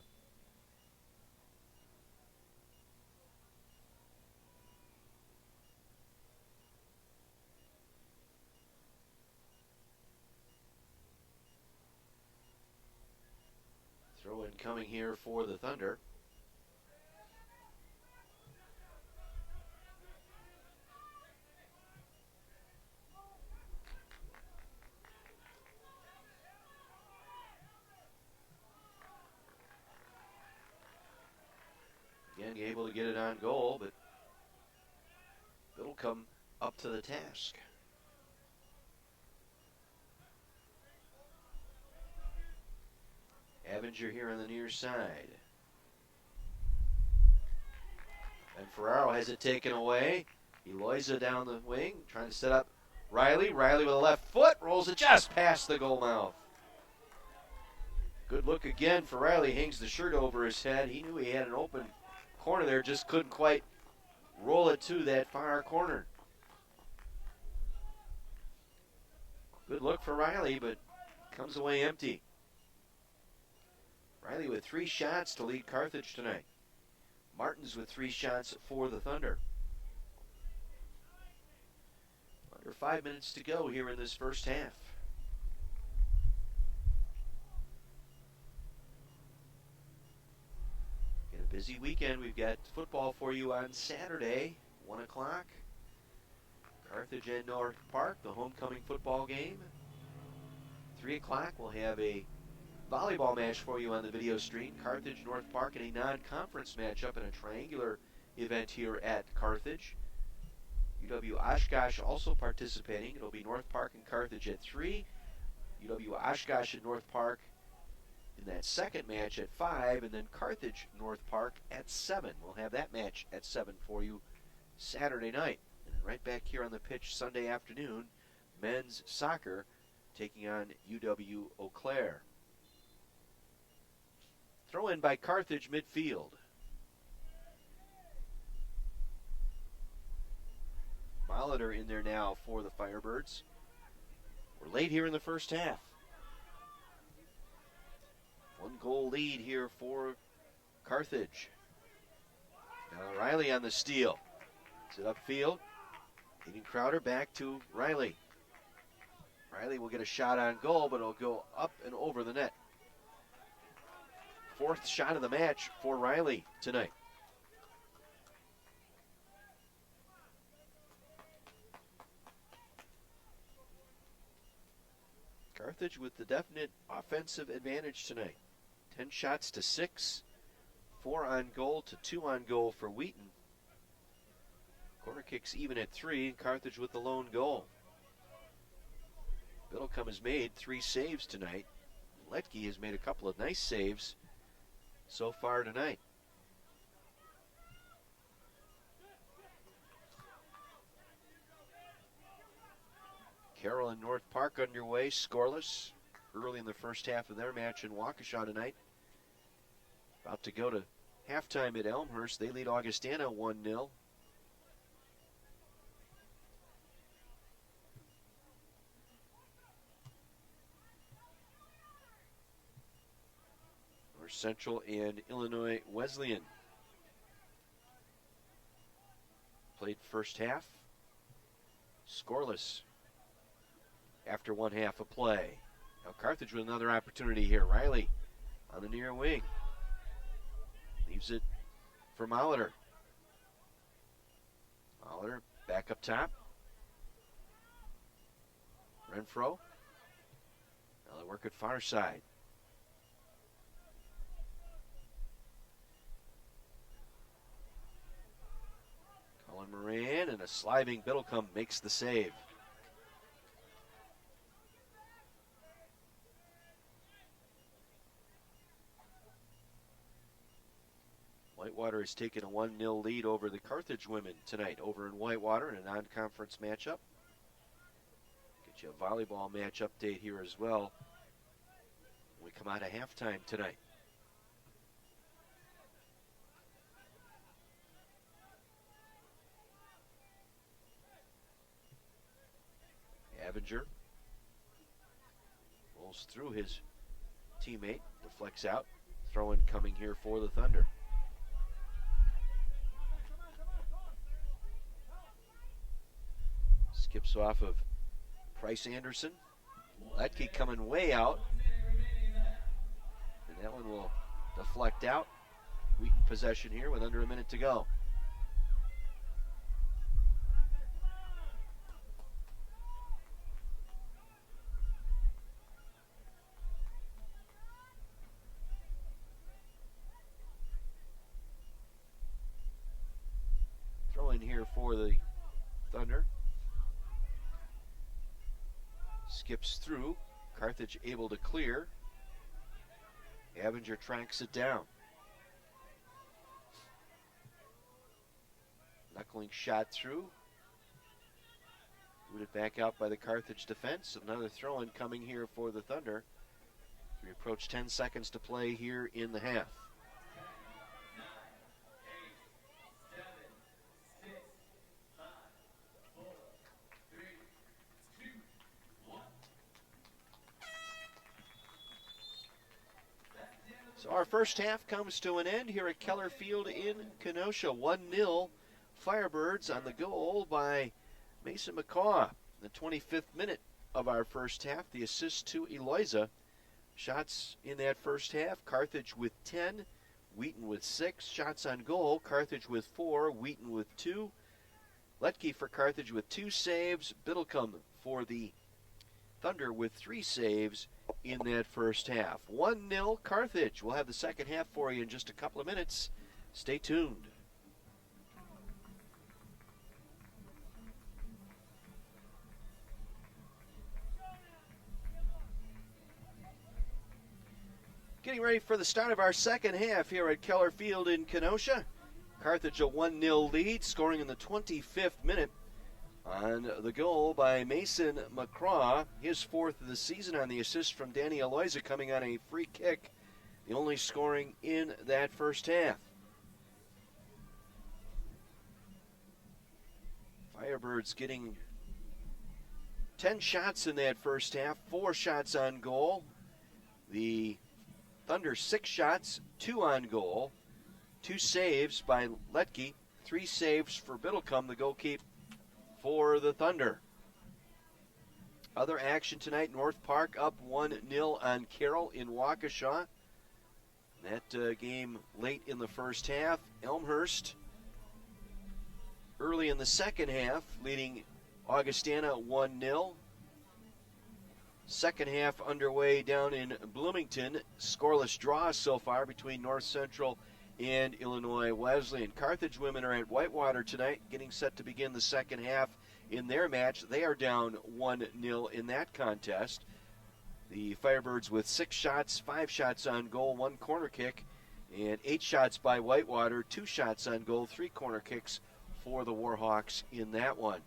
Throw in coming here for the Thunder. Again, able to get it on goal, but it'll come up to the task. Avenger here on the near side. And Ferraro has it taken away. Eloisa down the wing, trying to set up Riley. Riley with a left foot, rolls it just past the goal mouth. Good look again for Riley, hangs the shirt over his head. He knew he had an open corner there, just couldn't quite roll it to that far corner. Good look for Riley, but comes away empty. Riley with 3 shots to lead Carthage tonight. Martins with 3 shots for the Thunder. Under 5 minutes to go here in this first half. Got a busy weekend. We've got football for you on Saturday, 1 o'clock. Carthage and North Park, the homecoming football game. 3 o'clock, we'll have a volleyball match for you on the video stream. Carthage, North Park, and a non-conference matchup in a triangular event here at Carthage. UW Oshkosh also participating. It'll be North Park and Carthage at 3. UW Oshkosh and North Park in that second match at 5, and then Carthage, North Park at 7. We'll have that match at 7 for you Saturday night. And right back here on the pitch Sunday afternoon, men's soccer taking on UW Eau Claire. Throw in by Carthage midfield. Molitor in there now for the Firebirds. We're late here in the first half. 1-goal lead here for Carthage. Now Riley on the steal. It's it upfield. Hayden Crowder back to Riley. Riley will get a shot on goal, but it'll go up and over the net. 4th shot of the match for Riley tonight. Carthage with the definite offensive advantage tonight. 10 shots to 6. 4 on goal to 2 on goal for Wheaton. Corner kicks even at 3, and Carthage with the lone goal. Biddlecombe has made 3 saves tonight. Letke has made a couple of nice saves. so far tonight. Carroll and North Park underway, scoreless early in the first half of their match in Waukesha tonight. About to go to halftime at Elmhurst. They lead Augustana 1-0. North Central and Illinois Wesleyan played first half. Scoreless after one half of play. Now Carthage with another opportunity here. Riley on the near wing. Leaves it for Molitor. Molitor back up top. Renfro. Now they work at far side. Colin Moran and a sliding Biddlecombe makes the save. Whitewater has taken a 1-0 lead over the Carthage women tonight over in Whitewater in a non-conference matchup. Get you a volleyball match update here as well when we come out of halftime tonight. Avinger rolls through his teammate, deflects out. Throw-in coming here for the Thunder. Skips off of Price Anderson. Letke coming way out. And that one will deflect out. Wheaton possession here with under a minute to go. Throw in here for the Thunder. Skips through. Carthage able to clear. Avinger tracks it down. Knuckling shot through. Booted back out by the Carthage defense. Another throw-in coming here for the Thunder. We approach 10 seconds to play here in the half. So our first half comes to an end here at Keller Field in Kenosha. 1-0 Firebirds on the goal by Mason McCaw. The 25th minute of our first half. The assist to Eloisa. Shots in that first half. Carthage with 10. Wheaton with 6. Shots on goal. Carthage with 4. Wheaton with 2. Letke for Carthage with 2 saves. Biddlecombe for the Thunder with 3 saves in that first half. 1-0 Carthage. We'll have the second half for you in just a couple of minutes. Stay tuned. Getting ready for the start of our second half here at Keller Field in Kenosha. Carthage a 1-0 lead, scoring in the 25th minute on the goal by Mason McCraw, his 4th of the season on the assist from Danny Eloisa coming on a free kick, the only scoring in that first half. Firebirds getting 10 shots in that first half, 4 shots on goal. The Thunder 6 shots, 2 on goal, 2 saves by Letke, 3 saves for Biddlecombe, the goalkeeper for the Thunder. Other action tonight, North Park up 1-0 on Carroll in Waukesha. That game late in the first half. Elmhurst early in the second half, leading Augustana 1-0. Second half underway down in Bloomington. Scoreless draw so far between North Central and Illinois Wesleyan. Carthage women are at Whitewater tonight, getting set to begin the second half in their match. They are down 1-0 in that contest. The Firebirds with 6 shots, 5 shots on goal, 1 corner kick And 8 shots by Whitewater, 2 shots on goal, 3 corner kicks for the Warhawks in that one.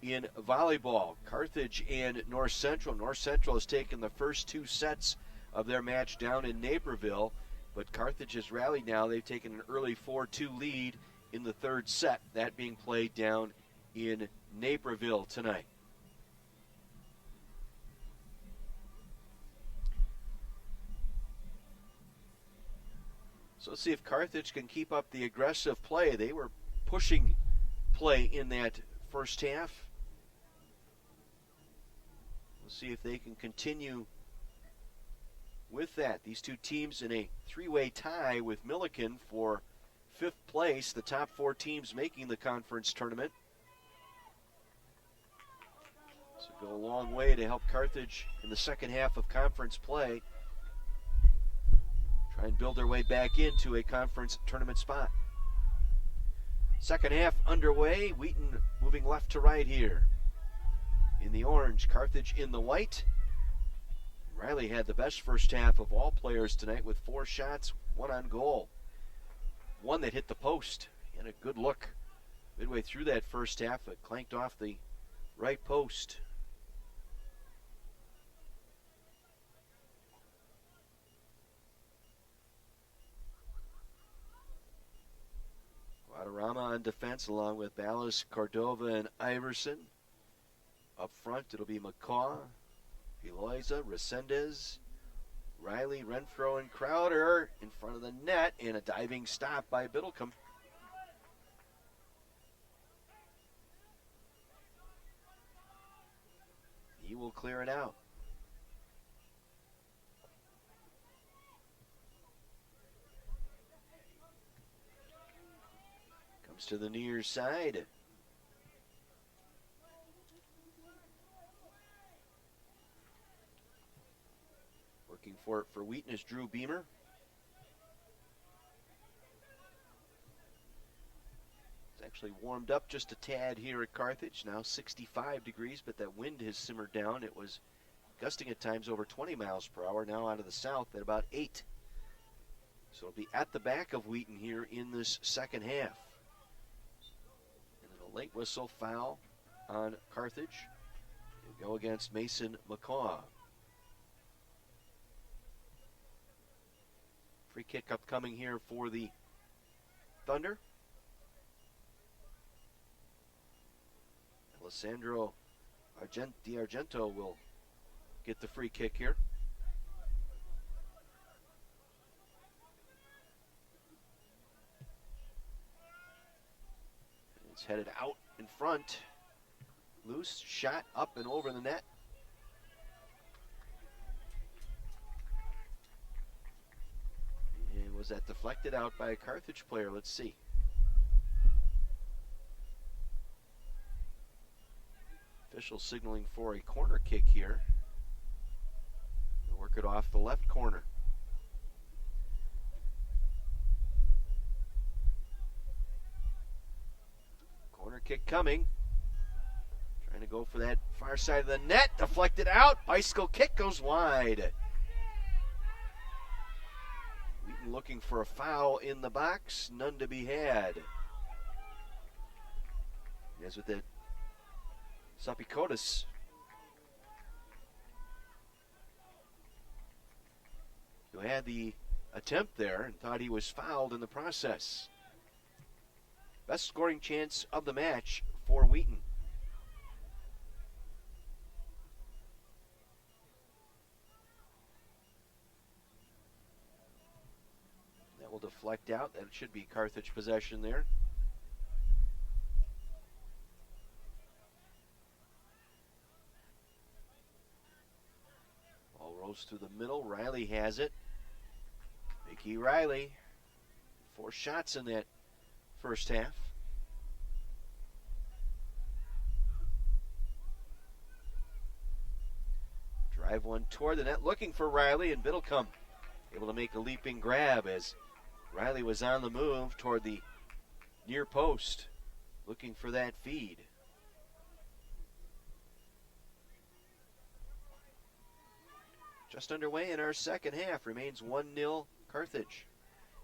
In volleyball, Carthage and North Central. North Central has taken the first 2 sets of their match down in Naperville, but Carthage has rallied now. They've taken an early 4-2 lead in the 3rd set, that being played down in Naperville tonight. So let's see if Carthage can keep up the aggressive play. They were pushing play in that first half. We'll see if they can continue with that. These two teams in a 3-way tie with Milliken for 5th place, the top 4 teams making the conference tournament. So go a long way to help Carthage in the second half of conference play. Try and build their way back into a conference tournament spot. Second half underway. Wheaton moving left to right here. In the orange, Carthage in the white. Riley had the best first half of all players tonight with 4 shots, 1 on goal. One that hit the post. He had a good look midway through that first half. It clanked off the right post. Guadarrama on defense along with Ballas, Cordova, and Iverson. Up front, it'll be McCaw, Eloisa, Resendez, Riley, Renfro, and Crowder in front of the net, and a diving stop by Biddlecombe. He will clear it out. Comes to the near side. Working for it for Wheaton is Drew Beamer. It's actually warmed up just a tad here at Carthage. Now 65 degrees, but that wind has simmered down. It was gusting at times over 20 miles per hour, now out of the south at about 8. So it'll be at the back of Wheaton here in this second half. And then a late whistle foul on Carthage. It'll go against Mason McCaw. Free kick upcoming here for the Thunder. Alessandro Di Argento will get the free kick here. It's headed out in front. Loose shot up and over the net. And was that deflected out by a Carthage player? Let's see. Official signaling for a corner kick here. They'll work it off the left corner. Corner kick coming. Trying to go for that far side of the net. Deflected out. Bicycle kick goes wide. Wheaton looking for a foul in the box. None to be had. As with it, Sapikotis. Who had the attempt there and thought he was fouled in the process. Best scoring chance of the match for Wheaton. That will deflect out. That should be Carthage possession there. Rolls through the middle. Riley has it. Mickey Riley. 4 shots in that first half. Drive one toward the net, looking for Riley, and Biddlecombe able to make a leaping grab as Riley was on the move toward the near post, looking for that feed. Just underway in our second half. Remains 1-0 Carthage.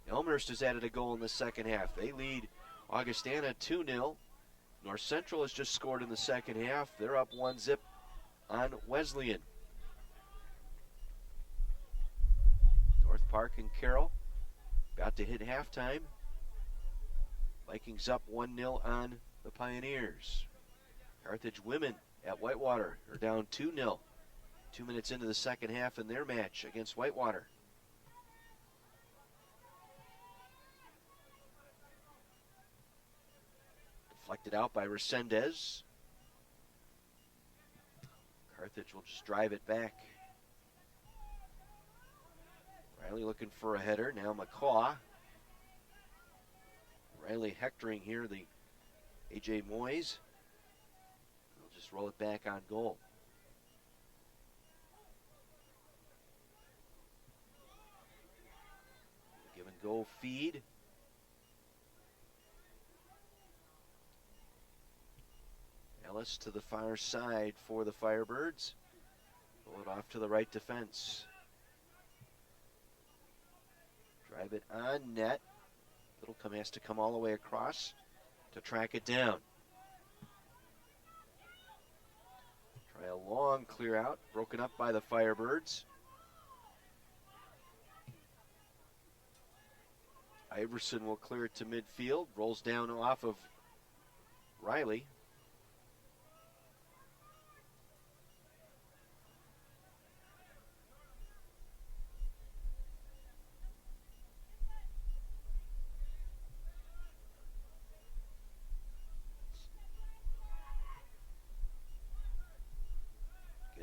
Elmhurst has added a goal in the second half. They lead Augustana 2-0. North Central has just scored in the second half. They're up 1-0 on Wesleyan. North Park and Carroll about to hit halftime. Vikings up 1-0 on the Pioneers. Carthage women at Whitewater are down 2-0. 2 minutes into the second half in their match against Whitewater. Deflected out by Resendez. Carthage will just drive it back. Riley looking for a header. Now McCaw. Riley hectoring here the A.J. Moyes. They'll just roll it back on goal. Give and go feed. Ellis to the far side for the Firebirds. Pull it off to the right defense. Drive it on net. Littlecombe has to come all the way across to track it down. Try a long clear out, broken up by the Firebirds. Iverson will clear it to midfield, rolls down off of Riley.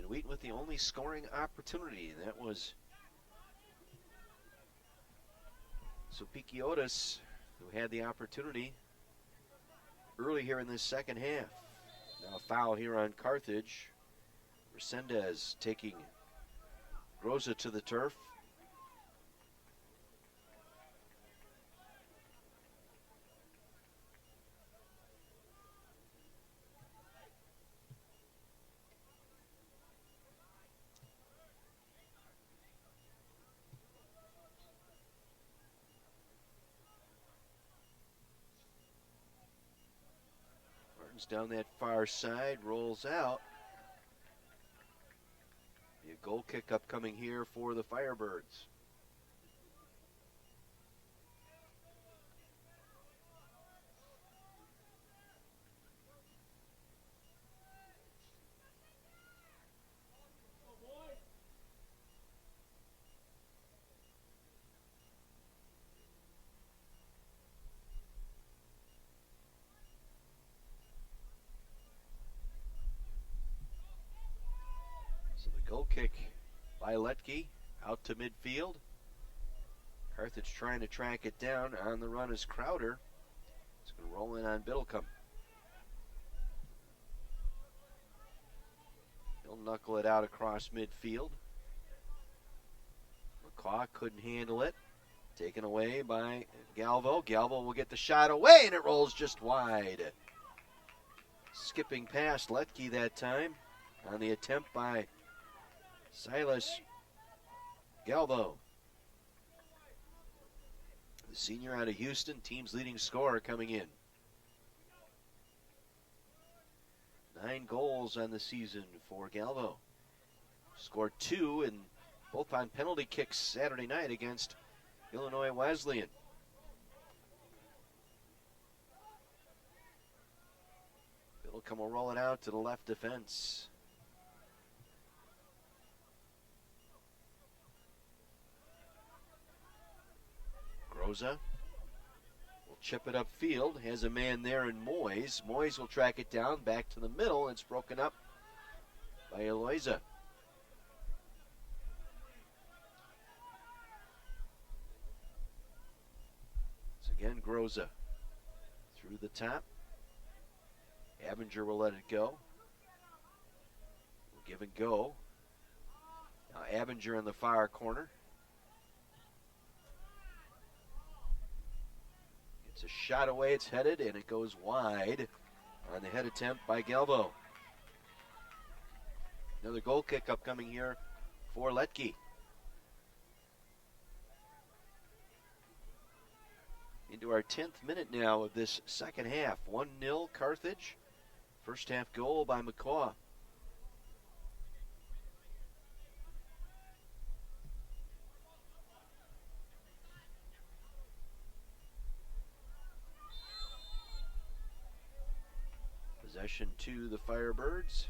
Wheaton with the only scoring opportunity. That was Supikiotis, who had the opportunity early here in this second half. Now a foul here on Carthage. Resendez taking Groza to the turf. Down that far side, rolls out. A goal kick upcoming here for the Firebirds. Goal kick by Letke out to midfield. Carthage trying to track it down. On the run is Crowder. It's going to roll in on Biddlecombe. He'll knuckle it out across midfield. McCaw couldn't handle it. Taken away by Galvo. Galvo will get the shot away, and it rolls just wide. Skipping past Letke that time on the attempt by Silas Galvo. The senior out of Houston, team's leading scorer coming in. 9 goals on the season for Galvo. Scored 2 and both on penalty kicks Saturday night against Illinois Wesleyan. Biddlecombe will roll it out to the left defense. Groza will chip it upfield. Has a man there in Moyes. Moyes will track it down back to the middle. It's broken up by Eloisa. It's again Groza through the top. Abinger will let it go. We'll give and go. Now Abinger in the far corner. It's a shot away, it's headed, and it goes wide on the head attempt by Galvo. Another goal kick upcoming here for Letke. into our 10th minute now of this second half. 1-0 Carthage. First half goal by McCaw. Possession to the Firebirds.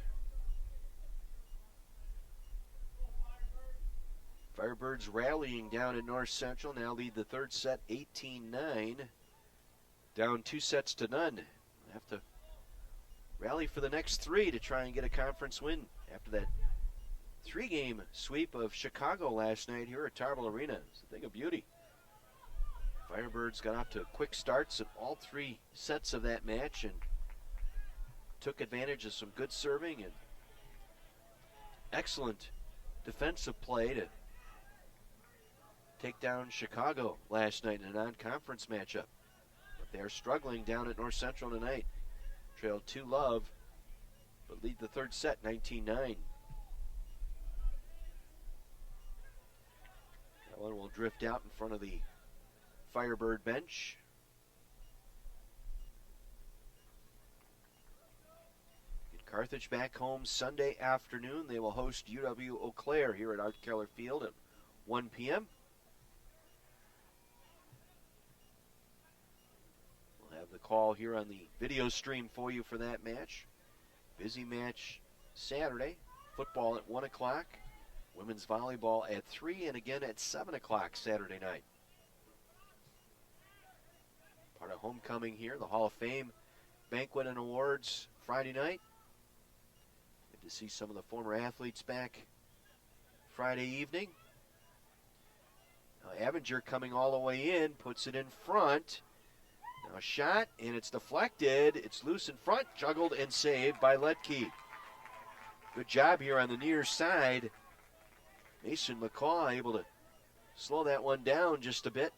Firebirds rallying down at North Central. Now lead the third set 18-9. Down 2-0. Have to rally for the next 3 to try and get a conference win after that 3-game sweep of Chicago last night here at Tarbell Arena. It's a thing of beauty. Firebirds got off to quick starts in all 3 sets of that match and took advantage of some good serving and excellent defensive play to take down Chicago last night in a non-conference matchup. But they're struggling down at North Central tonight. Trailed 2-love, but lead the third set 19-9. That one will drift out in front of the Firebird bench. Carthage back home Sunday afternoon. They will host UW-Eau Claire here at Art Keller Field at 1 p.m. We'll have the call here on the video stream for you for that match. Busy match Saturday. Football at 1 o'clock. Women's volleyball at 3 and again at 7 o'clock Saturday night. Part of homecoming here, the Hall of Fame banquet and awards Friday night. To see some of the former athletes back Friday evening. Now Avenger coming all the way in, puts it in front. Now a shot, and it's deflected. It's loose in front, juggled and saved by Letke. Good job here on the near side. Mason McCaw able to slow that one down just a bit.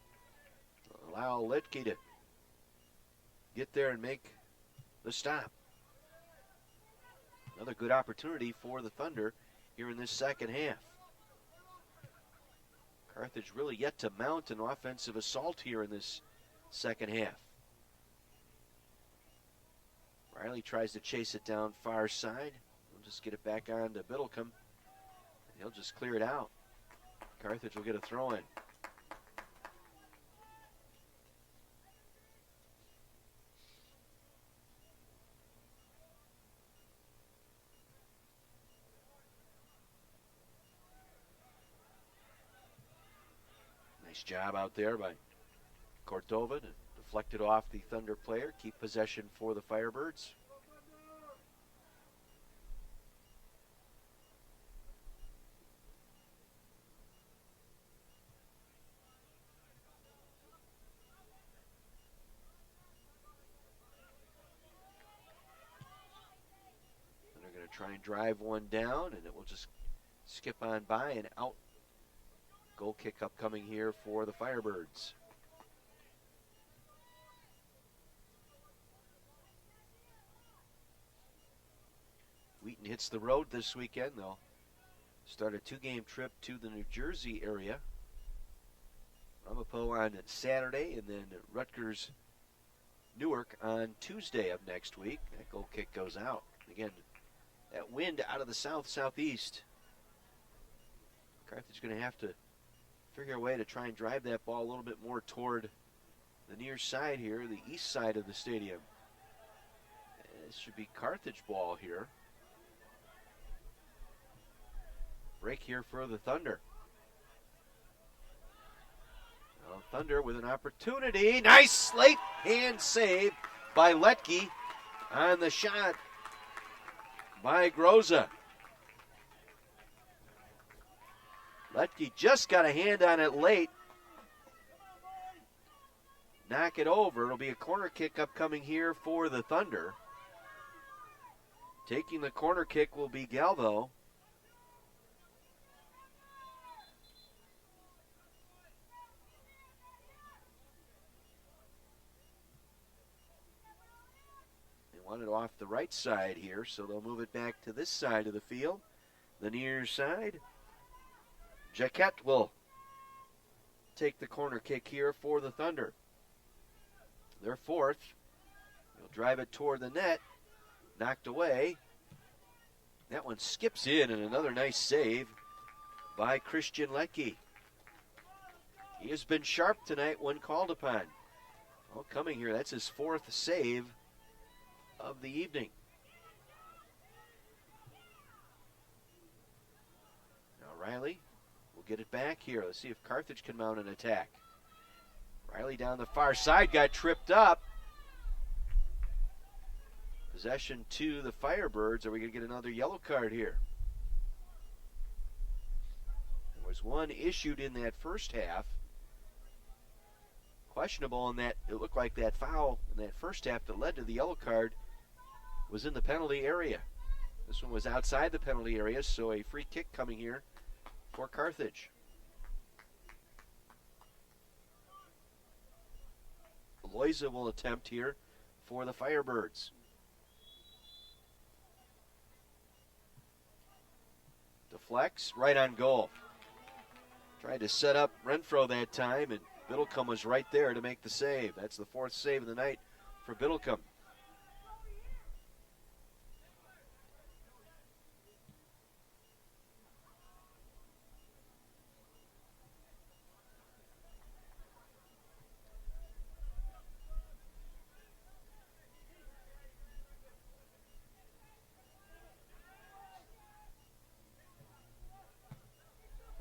Allow Letke to get there and make the stop. Another good opportunity for the Thunder here in this second half. Carthage really yet to mount an offensive assault here in this second half. Riley tries to chase it down far side. We'll just get it back on to Biddlecombe. He'll just clear it out. Carthage will get a throw in. Nice job out there by Cordova to deflect it off the Thunder player. Keep possession for the Firebirds. And they're going to try and drive one down, and it will just skip on by and out. Goal kick upcoming here for the Firebirds. Wheaton hits the road this weekend. They'll start a 2-game trip to the New Jersey area. Ramapo on Saturday, and then Rutgers Newark on Tuesday of next week. That goal kick goes out. Again, that wind out of the south-southeast. Carthage is going to have to figure a way to try and drive that ball a little bit more toward the near side here, the east side of the stadium. This should be Carthage ball here. Break here for the Thunder. Well, Thunder with an opportunity. Nice late hand save by Letke on the shot by Groza. Letke just got a hand on it late. Knock it over. It'll be a corner kick upcoming here for the Thunder. Taking the corner kick will be Galvo. They want it off the right side here, so they'll move it back to this side of the field, the near side. Jaquette will take the corner kick here for the Thunder. Their fourth. He'll drive it toward the net. Knocked away. That one skips in, and another nice save by Christian Leckie. He has been sharp tonight when called upon. Well, coming here, that's his fourth save of the evening. Now Riley will get it back here. Let's see if Carthage can mount an attack. Riley down the far side, got tripped up. Possession to the Firebirds. Are we going to get another yellow card here? There was one issued in that first half. Questionable in that it looked like that foul in that first half that led to the yellow card was in the penalty area. This one was outside the penalty area, so a free kick coming here for Carthage. Weiser will attempt here for the Firebirds. Deflects, right on goal. Tried to set up Renfro that time, and Biddlecombe was right there to make the save. That's the fourth save of the night for Biddlecombe.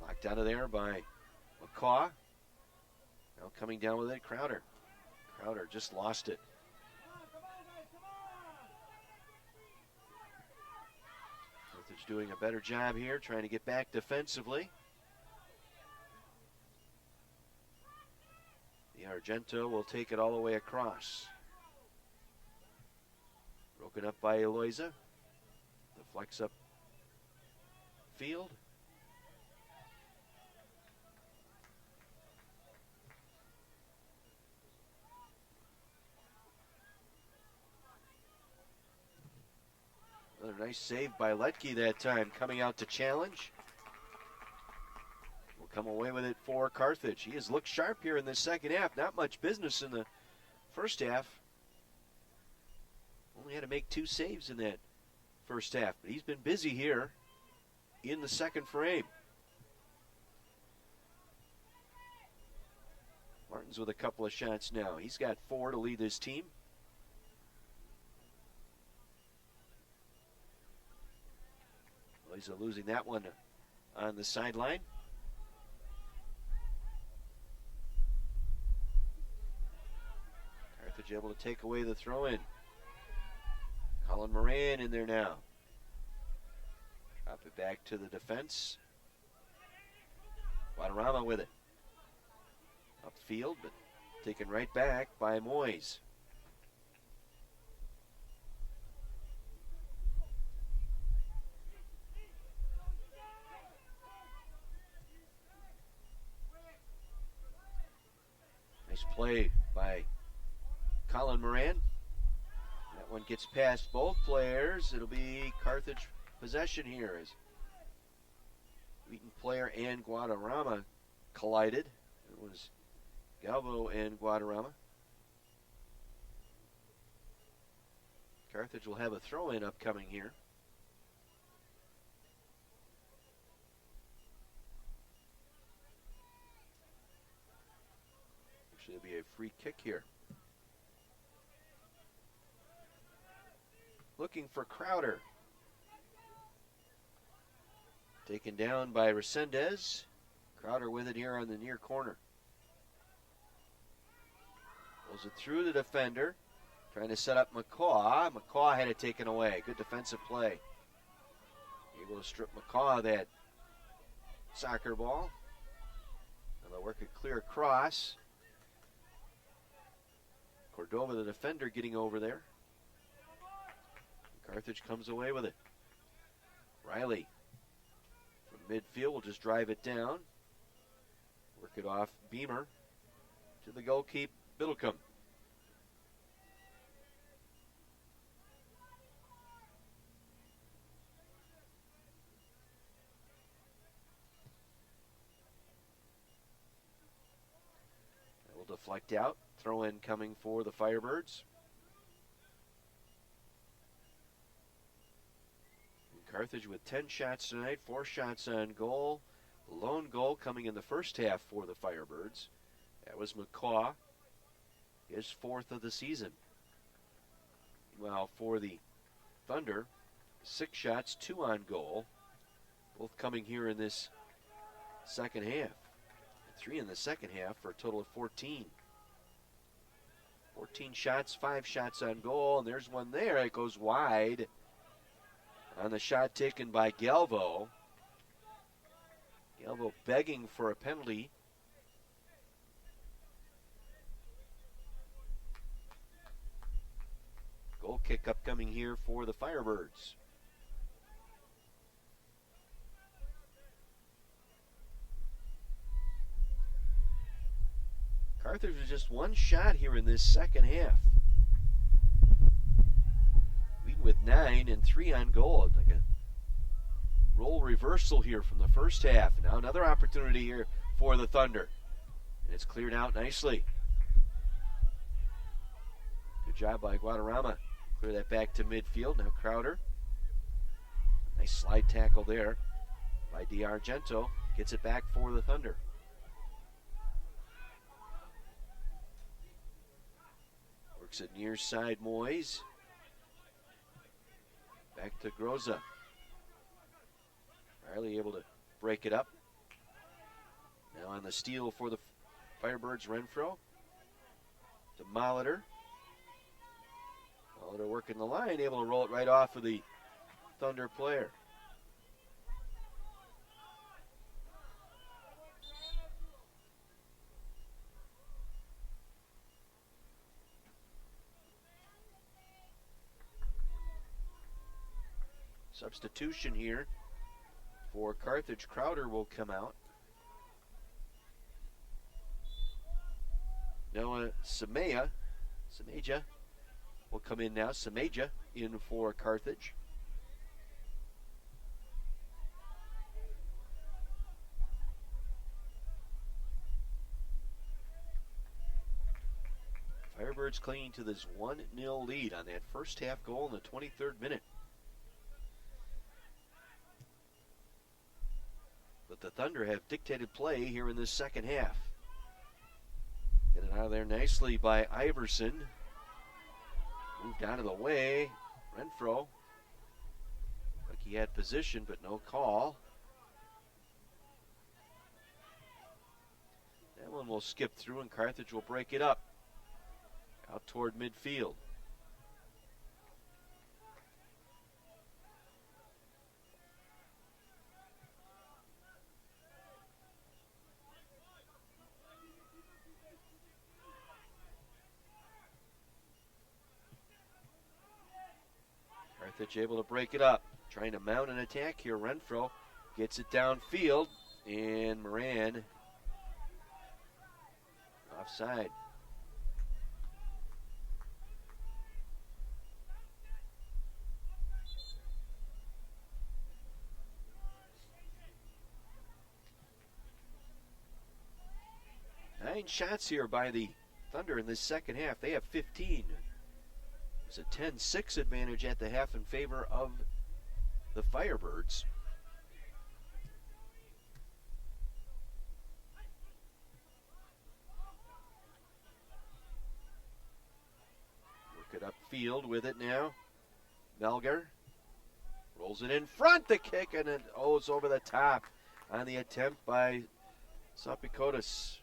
Locked out of there by McCaw. Now coming down with it, Crowder. Crowder just lost it. Carthage doing a better job here, trying to get back defensively. The Argento will take it all the way across. Broken up by Eloisa. Deflects up field. Another nice save by Letke that time, coming out to challenge. Will come away with it for Carthage. He has looked sharp here in the second half. Not much business in the first half. Only had to make 2 saves in that first half, but he's been busy here in the second frame. Martin's with a couple of shots now. He's got 4 to lead his team. He's losing that one on the sideline. Carthage able to take away the throw-in. Colin Moran in there now. Drop it back to the defense. Guadarrama with it. Upfield, but taken right back by Moyes. Nice play by Colin Moran. That one gets past both players. It'll be Carthage possession here as Wheaton player and Guadarrama collided. It was Galvo and Guadarrama. Carthage will have a throw-in upcoming here. Actually, it'll be a free kick here. Looking for Crowder. Taken down by Resendez. Crowder with it here on the near corner. Pulls it through the defender. Trying to set up McCaw. McCaw had it taken away. Good defensive play. Able to strip McCaw that soccer ball. And they'll work a clear cross. Cordova, the defender, getting over there. Carthage comes away with it. Riley from midfield will just drive it down. Work it off Beamer to the goalkeeper, Biddlecombe. Will Flecked out. Throw in coming for the Firebirds. Carthage with 10 shots tonight, 4 shots on goal. The lone goal coming in the first half for the Firebirds. That was McCaw, his 4th of the season. While for the Thunder, 6 shots, 2 on goal. Both coming here in this second half. 3 in the second half for a total of 14. 14 shots, 5 shots on goal, and there's one there. It goes wide on the shot taken by Galvo. Galvo begging for a penalty. Goal kick upcoming here for the Firebirds. Carthage was just 1 shot here in this second half. Wheaton with 9 and 3 on goal. Like a role reversal here from the first half. Now another opportunity here for the Thunder. And it's cleared out nicely. Good job by Guadarrama. Clear that back to midfield. Now Crowder. Nice slide tackle there by DiArgento. Gets it back for the Thunder. Works it near side Moyes. Back to Groza. Riley able to break it up. Now on the steal for the Firebirds, Renfro. To Molitor. Molitor working the line, able to roll it right off of the Thunder player. Substitution here for Carthage. Crowder will come out. Noah Semeja will come in now. Semeja in for Carthage. Firebirds clinging to this 1-0 lead on that first half goal in the 23rd minute. But the Thunder have dictated play here in this second half. Get it out of there nicely by Iverson. Moved out of the way. Renfro. Like he had position, but no call. That one will skip through and Carthage will break it up. Out toward midfield. Carthage able to break it up. Trying to mount an attack here. Renfro gets it downfield. And Moran offside. Nine shots here by the Thunder in this second half. They have 15. It's a 10-6 advantage at the half in favor of the Firebirds. Work it upfield with it now. Melgar rolls it in front, the kick, and it it's over the top on the attempt by Sapikotis.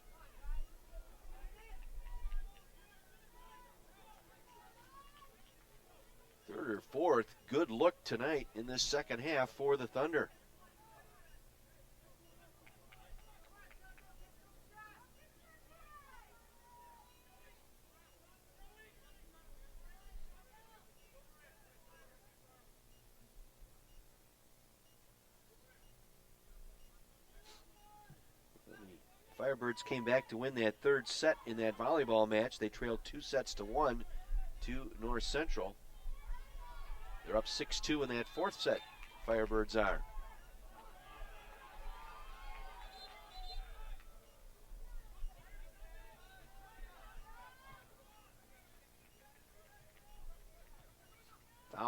Third or fourth good look tonight in this second half for the Thunder. The Firebirds came back to win that third set in that volleyball match. They trailed 2-1 to North Central. They're up 6-2 in that fourth set, Firebirds are.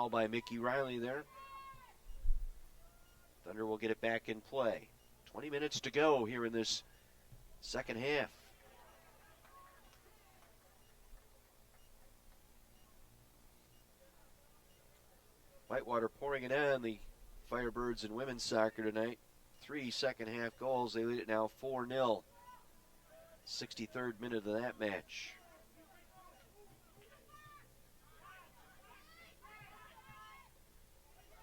foul by Mickey Riley there. Thunder will get it back in play. 20 minutes to go here in this second half. Whitewater pouring it on the Firebirds in women's soccer tonight. 3 second half goals. They lead it now 4-0. 63rd minute of that match.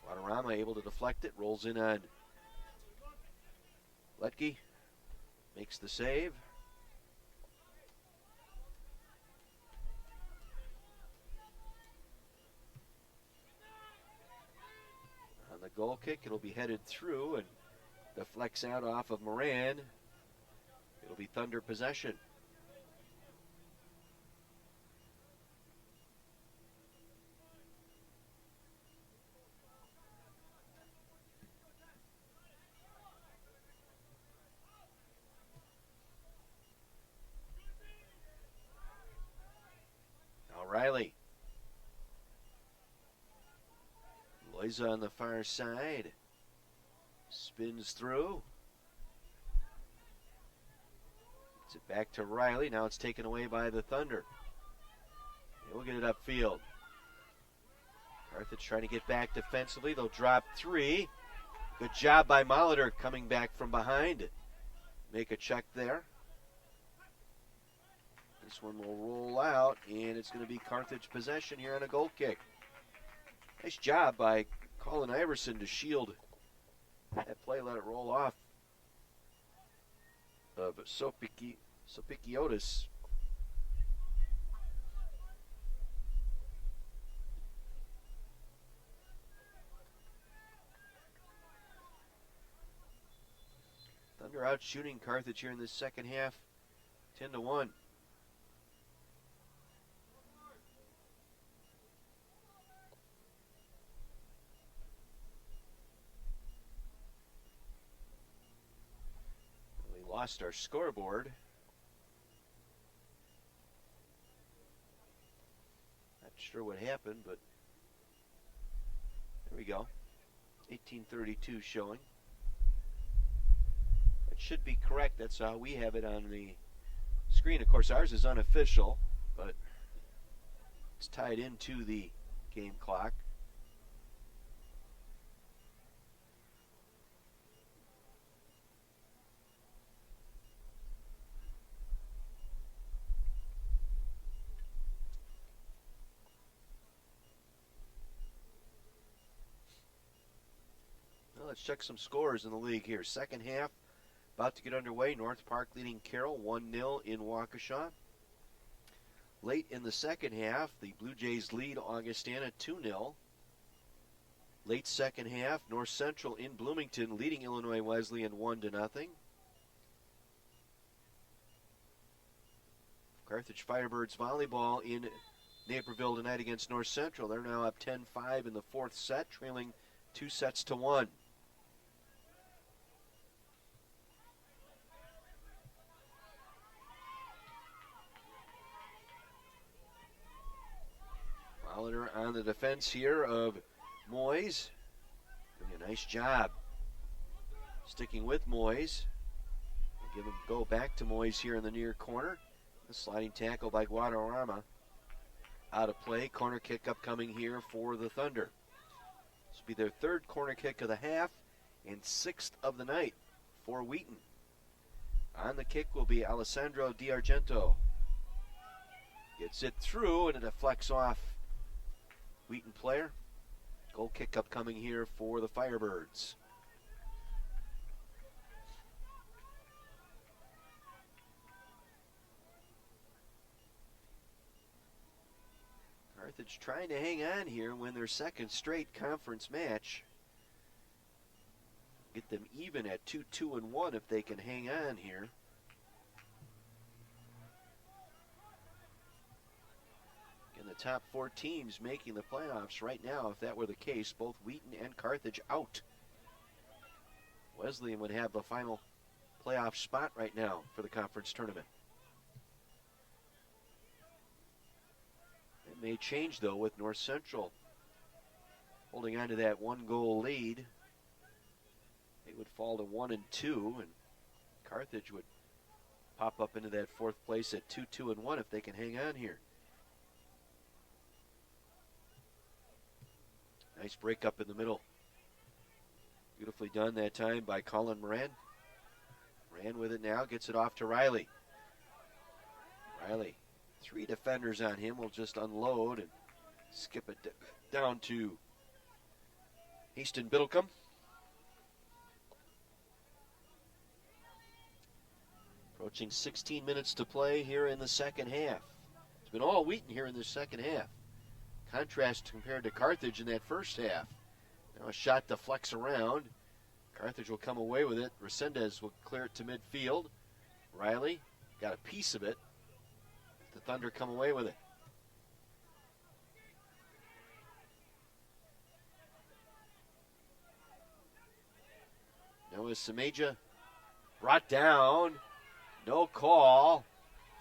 Guadarrama able to deflect it. Rolls in on Letke. Makes the save. On the goal kick, it'll be headed through and deflects out off of Moran. It'll be Thunder possession. Now Riley. Loiza on the far side. Spins through. Gets it back to Riley. Now it's taken away by the Thunder. We'll get it upfield. Carthage trying to get back defensively. They'll drop 3. Good job by Molitor coming back from behind. Make a check there. This one will roll out, and it's going to be Carthage possession here on a goal kick. Nice job by Colin Iverson to shield that play, let it roll off of Sopikiotis. Thunder out shooting Carthage here in this second half, 10-1. Lost our scoreboard. Not sure what happened, but there we go. 1832 showing. That should be correct. That's how we have it on the screen. Of course, ours is unofficial, but it's tied into the game clock. Let's check some scores in the league here. Second half about to get underway. North Park leading Carroll 1-0 in Waukesha. Late in the second half, the Blue Jays lead Augustana 2-0. Late second half, North Central in Bloomington leading Illinois Wesleyan 1-0. Carthage Firebirds volleyball in Naperville tonight against North Central. They're now up 10-5 in the fourth set, trailing 2-1. Molitor on the defense here of Moyes. Doing a nice job sticking with Moyes. We'll give him go back to Moyes here in the near corner. A sliding tackle by Guadarrama. Out of play. Corner kick upcoming here for the Thunder. This will be their third corner kick of the half and 6th of the night for Wheaton. On the kick will be Alessandro D'Argento. Gets it through and it deflects off Wheaton player. Goal kick upcoming here for the Firebirds. Carthage trying to hang on here, win their second straight conference match. Get them even at 2-2-1 if they can hang on here. And the top 4 teams making the playoffs right now, if that were the case, both Wheaton and Carthage out. Wesleyan would have the final playoff spot right now for the conference tournament. It may change, though, with North Central holding on to that 1-goal lead. They would fall to 1-2, and Carthage would pop up into that 4th place at 2-2-1 if they can hang on here. Nice break up in the middle. Beautifully done that time by Colin Moran. Moran with it now, gets it off to Riley. Riley, 3 defenders on him, will just unload and skip it down to Easton Biddlecombe. Approaching 16 minutes to play here in the second half. It's been all Wheaton here in the second half. Contrast compared to Carthage in that first half. Now a shot deflects around. Carthage will come away with it. Resendez will clear it to midfield. Riley got a piece of it. The Thunder come away with it. Now is Semeja brought down. No call.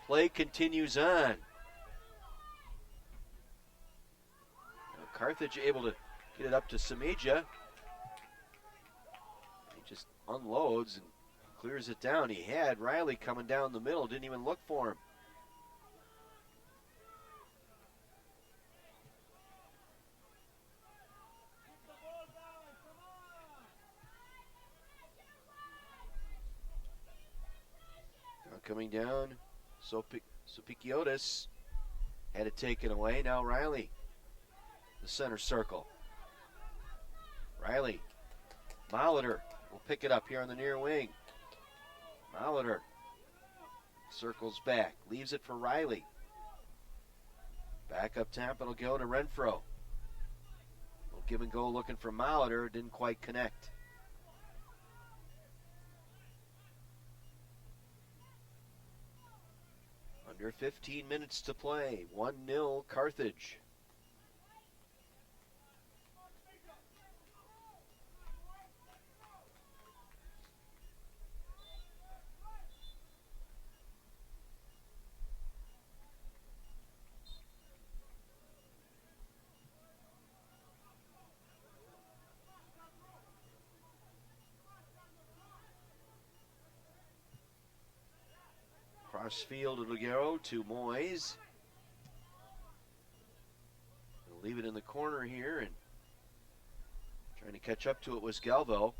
Play continues on. Now Carthage able to get it up to Semeja. He just unloads and clears it down. He had Riley coming down the middle. Didn't even look for him. Coming down, Sopikiotis had it taken away. Now Riley, the center circle. Riley, Molitor will pick it up here on the near wing. Molitor circles back, leaves it for Riley. Back up top, it'll go to Renfro. Little give and go looking for Molitor, didn't quite connect. Under 15 minutes to play. 1-0 Carthage. Crossfield it'll go to Moyes. He'll leave it in the corner here, and trying to catch up to it was Galvo.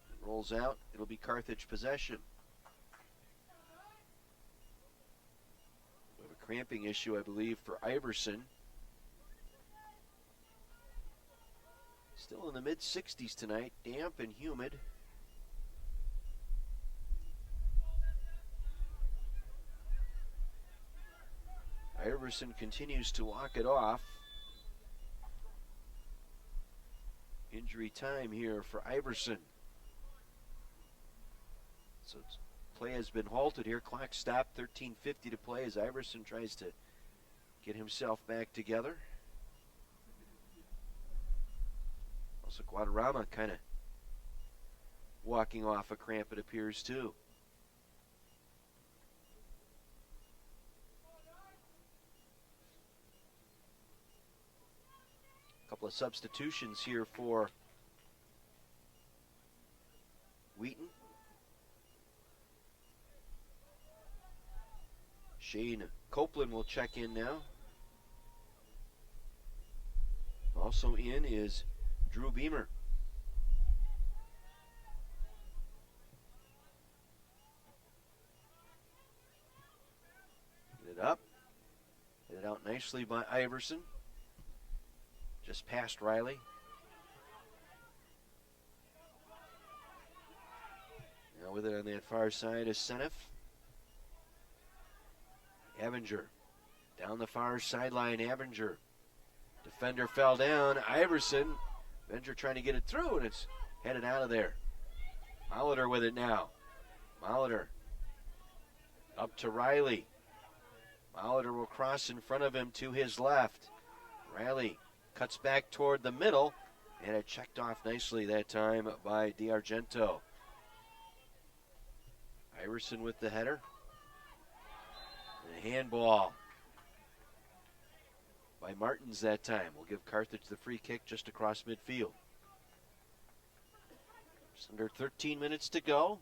It rolls out. It'll be Carthage possession. We have a cramping issue, I believe, for Iverson. Still in the mid-60s tonight, damp and humid. Iverson continues to walk it off. Injury time here for Iverson. So play has been halted here. Clock stopped, 13:50 to play as Iverson tries to get himself back together. Also Guadarrama kind of walking off a cramp, it appears, too. Couple of substitutions here for Wheaton. Shane Copeland will check in now. Also in is Drew Beamer. Get it up. Get it out nicely by Iverson. Just past Riley. Now with it on that far side is Seneff. Avinger. Down the far sideline, Avinger. Defender fell down. Iverson. Avenger trying to get it through, and it's headed out of there. Molitor with it now. Molitor. Up to Riley. Molitor will cross in front of him to his left. Riley cuts back toward the middle, and it checked off nicely that time by DiArgento. Iverson with the header. And a handball by Martins that time. We'll give Carthage the free kick just across midfield. Just under 13 minutes to go.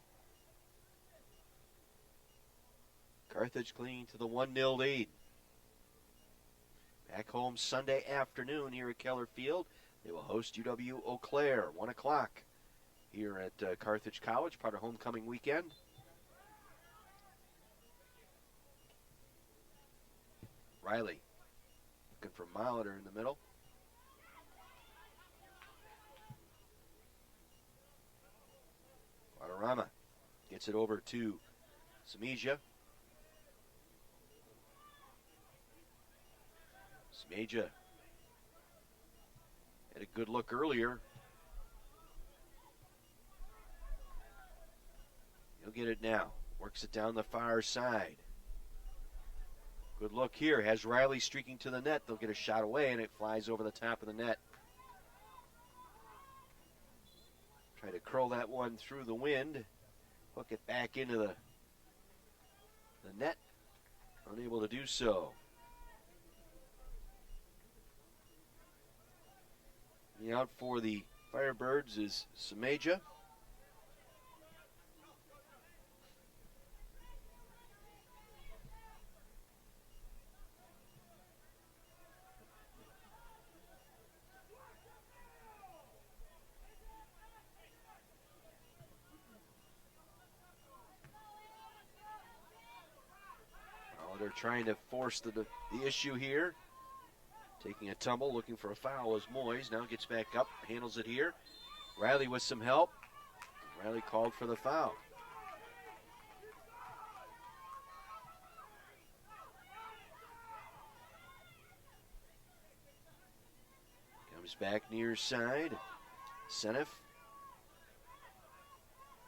Carthage clinging to the 1-0 lead. Back home Sunday afternoon here at Keller Field. They will host UW Eau Claire, 1 o'clock here at Carthage College, part of homecoming weekend. Riley looking for Molitor in the middle. Guadarrama gets it over to Samija. Samija had a good look earlier. He'll get it now. Works it down the far side. Good look here. Has Riley streaking to the net. They'll get a shot away, and it flies over the top of the net. Try to curl that one through the wind. Hook it back into the net. Unable to do so. Out for the Firebirds is Sameja. They're trying to force the issue here. Taking a tumble, looking for a foul as Moyes now gets back up, handles it here. Riley with some help. Riley called for the foul. Comes back near side. Seneff.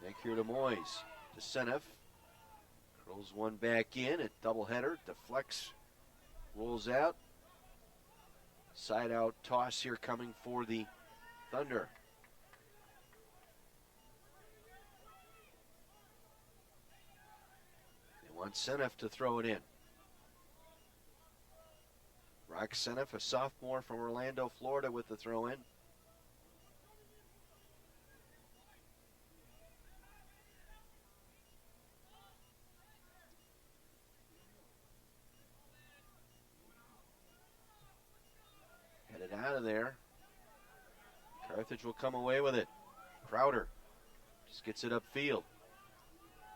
Back here to Moyes. To Seneff. Rolls one back in. A doubleheader. Deflects. Rolls out. Side out toss here coming for the Thunder. They want Seneff to throw it in. Brock Seneff, a sophomore from Orlando, Florida, with the throw in. Out of there. Carthage will come away with it. Crowder just gets it upfield.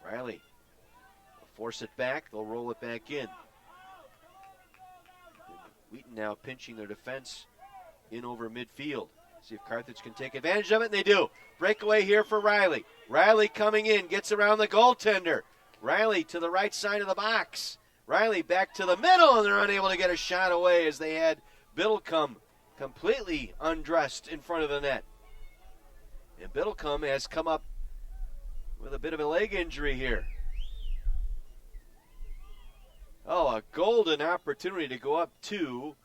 Riley will force it back. They'll roll it back in. Wheaton now pinching their defense in over midfield. See if Carthage can take advantage of it, and they do. Breakaway here for Riley. Riley coming in, gets around the goaltender. Riley to the right side of the box. Riley back to the middle, and they're unable to get a shot away as they had Biddlecombe completely undressed in front of the net. And Biddlecombe has come up with a bit of a leg injury here. Oh, a golden opportunity to go up 2.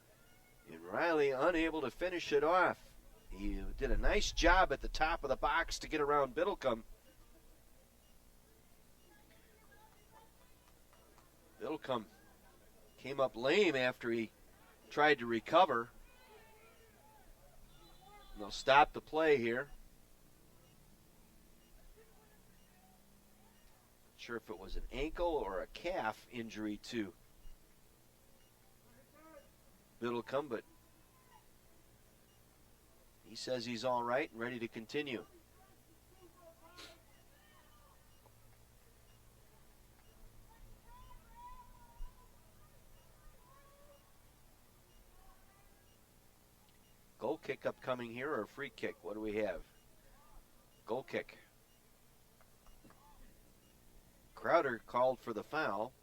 And Riley unable to finish it off. He did a nice job at the top of the box to get around Biddlecombe. Biddlecombe came up lame after he tried to recover. They'll stop the play here. Not sure if it was an ankle or a calf injury to Biddlecombe, but he says he's all right and ready to continue. Goal kick upcoming here, or a free kick? What do we have? Goal kick. Crowder called for the foul.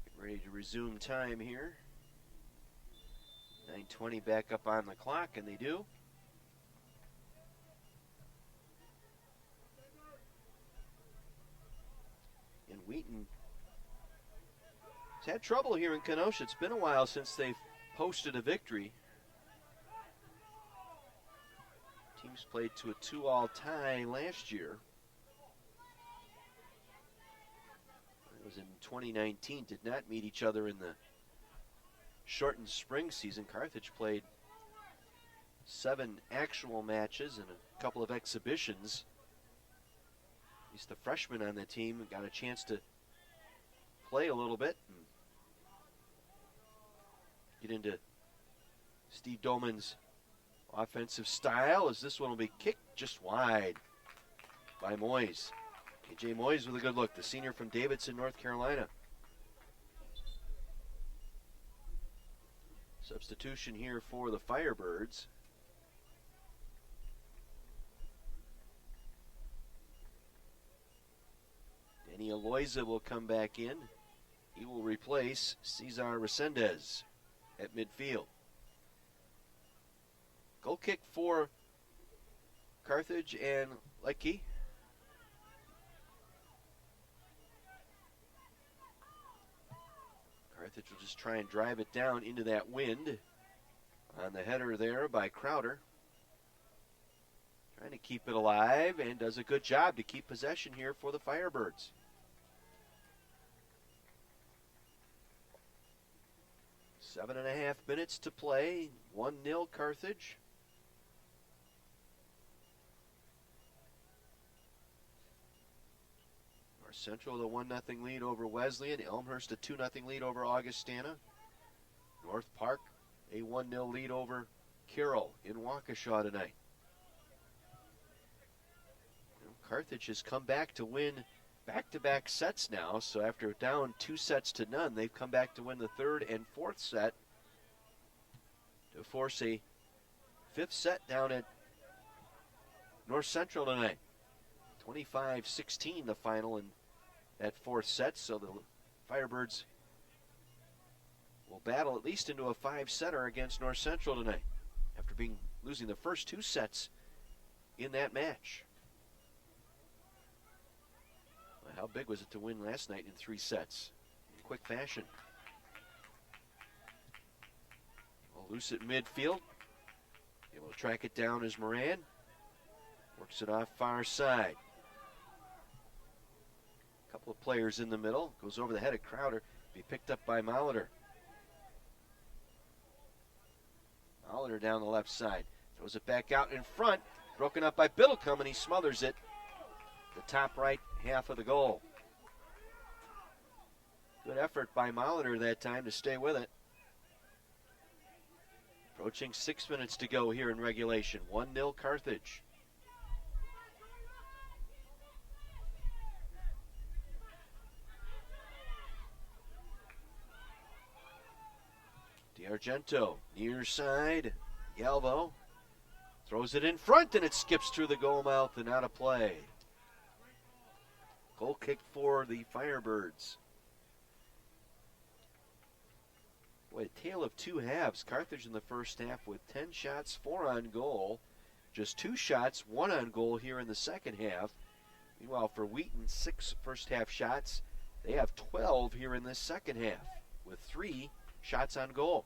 Get ready to resume time here. 9:20 back up on the clock, and they do. And Wheaton has had trouble here in Kenosha. It's been a while since they've posted a victory. Team teams played to a 2-all tie last year. It was in 2019, did not meet each other in the shortened spring season. Carthage played 7 actual matches and a couple of exhibitions. At least the freshmen on the team got a chance to play a little bit and get into Steve Doman's offensive style, as this one will be kicked just wide by Moyes. AJ Moyes with a good look, the senior from Davidson, North Carolina. Substitution here for the Firebirds. Danny Aloiza will come back in. He will replace Cesar Resendez at midfield. Goal kick for Carthage and Leckie. Carthage will just try and drive it down into that wind on the header there by Crowder. Trying to keep it alive and does a good job to keep possession here for the Firebirds. 7.5 minutes to play. 1-0 Carthage. North Central with a 1-0 lead over Wesleyan. Elmhurst a 2-0 lead over Augustana. North Park a 1-0 lead over Carroll in Waukesha tonight. Carthage has come back to win back-to-back sets now, so after down 2-0, they've come back to win the 3rd and 4th set to force a 5th set down at North Central tonight. 25-16 the final in that 4th set, so the Firebirds will battle at least into a 5-setter against North Central tonight after losing the first 2 sets in that match. How big was it to win last night in 3 sets in quick fashion? Well, loose at midfield. Able to track it down as Moran. Works it off far side. A couple of players in the middle. Goes over the head of Crowder. Be picked up by Molitor. Molitor down the left side. Throws it back out in front. Broken up by Biddlecombe, and he smothers it. The top right half of the goal. Good effort by Molitor that time to stay with it. Approaching 6 minutes to go here in regulation. 1-0 Carthage. DiArgento, near side. Galvo throws it in front, and it skips through the goal mouth and out of play. Goal kick for the Firebirds. Boy, a tale of 2 halves. Carthage in the first half with 10 shots, 4 on goal. Just 2 shots, 1 on goal here in the second half. Meanwhile, for Wheaton, 6 first half shots. They have 12 here in this second half with 3 shots on goal.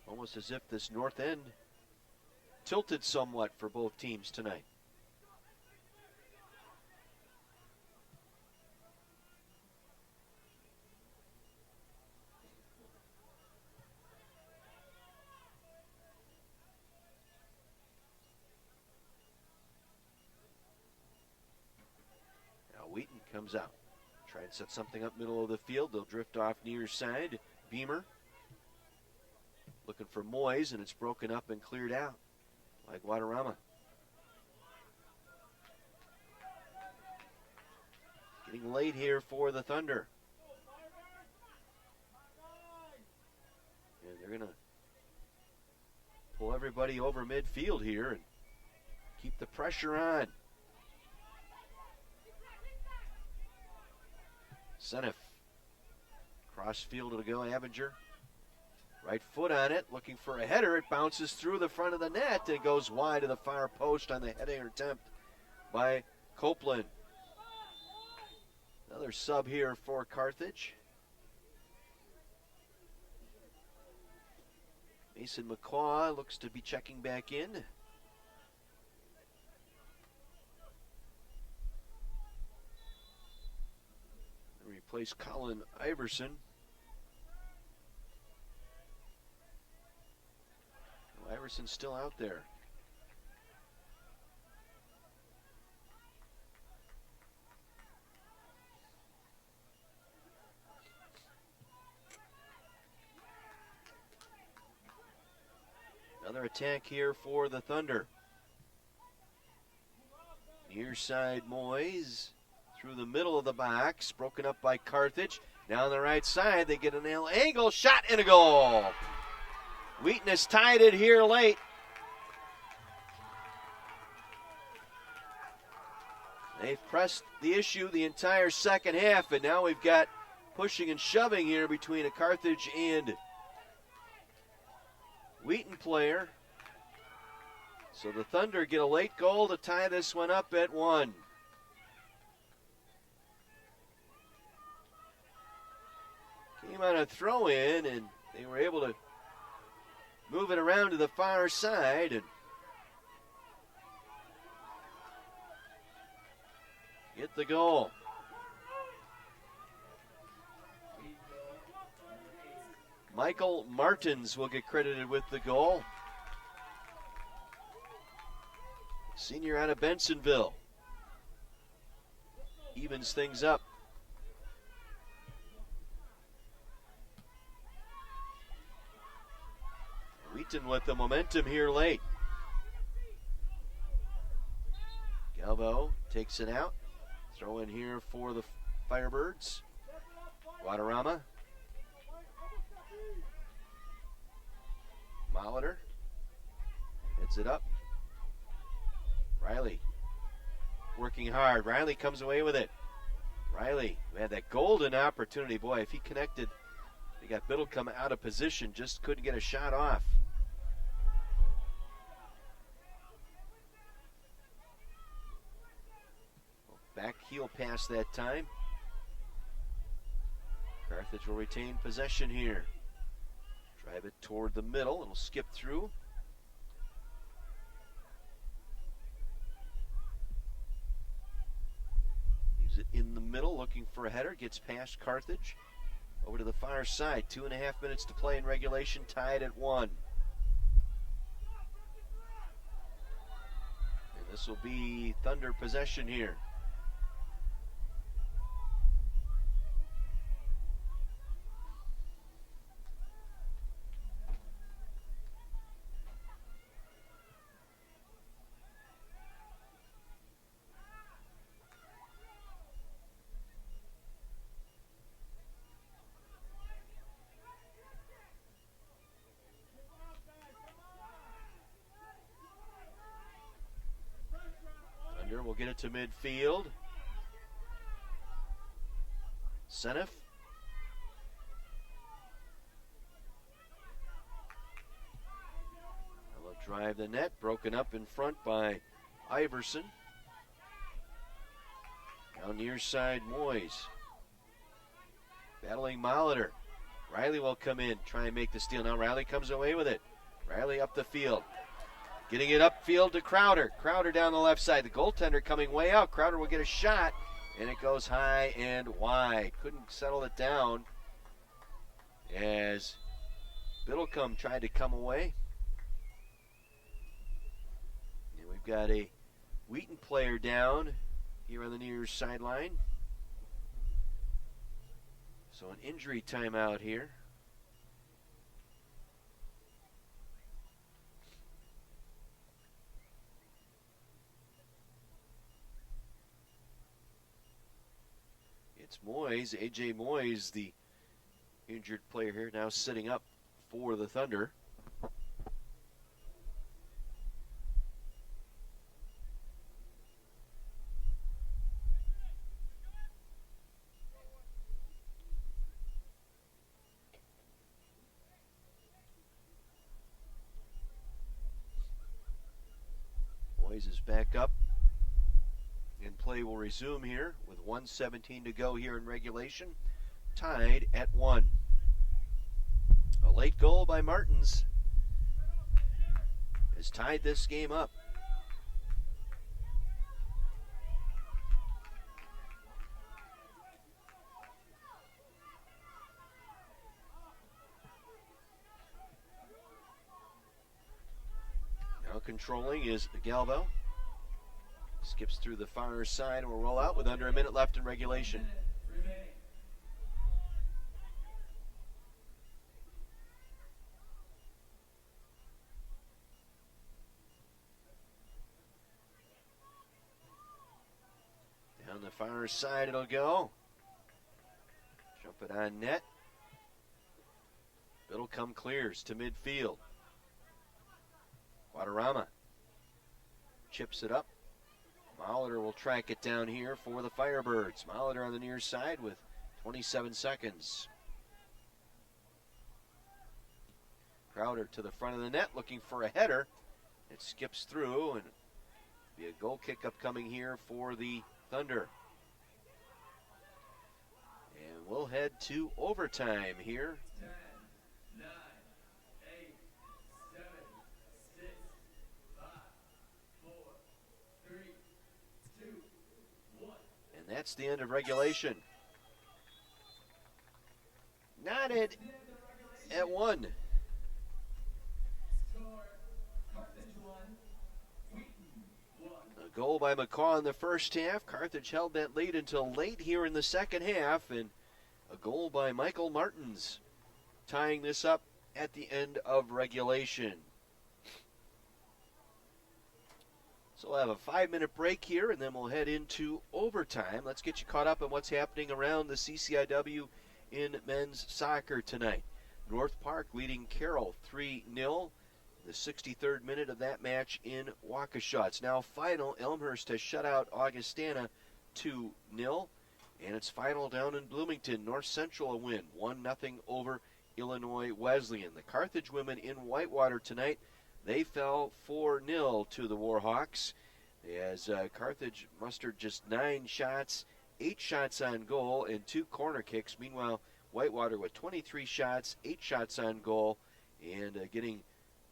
Almost as if this north end tilted somewhat for both teams tonight. Now Wheaton comes out. Try and set something up middle of the field. They'll drift off near side. Beamer looking for Moyes, and it's broken up and cleared out by Guadarrama. Getting late here for the Thunder. And they're going to pull everybody over midfield here and keep the pressure on. Senef. Cross field to go, Abinger. Right foot on it, looking for a header. It bounces through the front of the net and goes wide of the far post on the heading attempt by Copeland. Another sub here for Carthage. Mason McCaw looks to be checking back in. Replace Colin Iverson. Well, Iverson's still out there. Another attack here for the Thunder. Near side Moyes through the middle of the box, broken up by Carthage. Down the right side, they get an angle shot and a goal. Wheaton has tied it here late. They've pressed the issue the entire second half, and now we've got pushing and shoving here between a Carthage and Wheaton player. So the Thunder get a late goal to tie this one up at 1. Came on a throw-in, and they were able to move it around to the far side and get the goal. Michael Martins will get credited with the goal. Senior out of Bensonville. Evens things up. Wheaton with the momentum here late. Galvo takes it out. Throw in here for the Firebirds. Guadarrama. Molitor heads it up. Riley working hard. Riley comes away with it. Riley, who had that golden opportunity. Boy, if he connected, he got Biddlecombe out of position. Just couldn't get a shot off. Back heel pass that time. Carthage will retain possession here. Drive it toward the middle. It'll skip through. Leaves it in the middle, looking for a header. Gets past Carthage. Over to the far side. 2.5 minutes to play in regulation. Tied at 1. And this will be Thunder possession here. We'll get it to midfield. Seneff. Will drive the net. Broken up in front by Iverson. Now near side Moyes. Battling Molitor. Riley will come in. Try and make the steal. Now Riley comes away with it. Riley up the field. Getting it upfield to Crowder. Crowder down the left side. The goaltender coming way out. Crowder will get a shot, and it goes high and wide. Couldn't settle it down as Biddlecombe tried to come away. And we've got a Wheaton player down here on the near sideline. So an injury timeout here. It's Moyes, A.J. Moyes, the injured player here, now sitting up for the Thunder. Moyes is back up. And play will resume here with 1:17 to go here in regulation. Tied at 1. A late goal by Martins has tied this game up. Now controlling is Galvo. Skips through the far side and will roll out with under a minute left in regulation. Down the far side it'll go. Jump it on net. It'll come clears to midfield. Guadarrama chips it up. Molitor will track it down here for the Firebirds. Molitor on the near side with 27 seconds. Crowder to the front of the net looking for a header. It skips through and be a goal kick upcoming here for the Thunder. And we'll head to overtime here. 10, 9, 8, 7, 6, 5, 4, 3, 2, 1. And that's the end of regulation. Knotted at 1. Score, Carthage 1, Wheaton 1. A goal by McCaw in the first half. Carthage held that lead until late here in the second half, and a goal by Michael Martins tying this up at the end of regulation. So we'll have a 5-minute break here, and then we'll head into overtime. Let's get you caught up on what's happening around the CCIW in men's soccer tonight. North Park leading Carroll 3-0. The 63rd minute of that match in Waukesha. It's now final. Elmhurst has shut out Augustana 2-0. And it's final down in Bloomington. North Central a win, 1-0 over Illinois Wesleyan. The Carthage women in Whitewater tonight, they fell 4-0 to the Warhawks as Carthage mustered just 9 shots, 8 shots on goal, and 2 corner kicks. Meanwhile, Whitewater with 23 shots, 8 shots on goal, and getting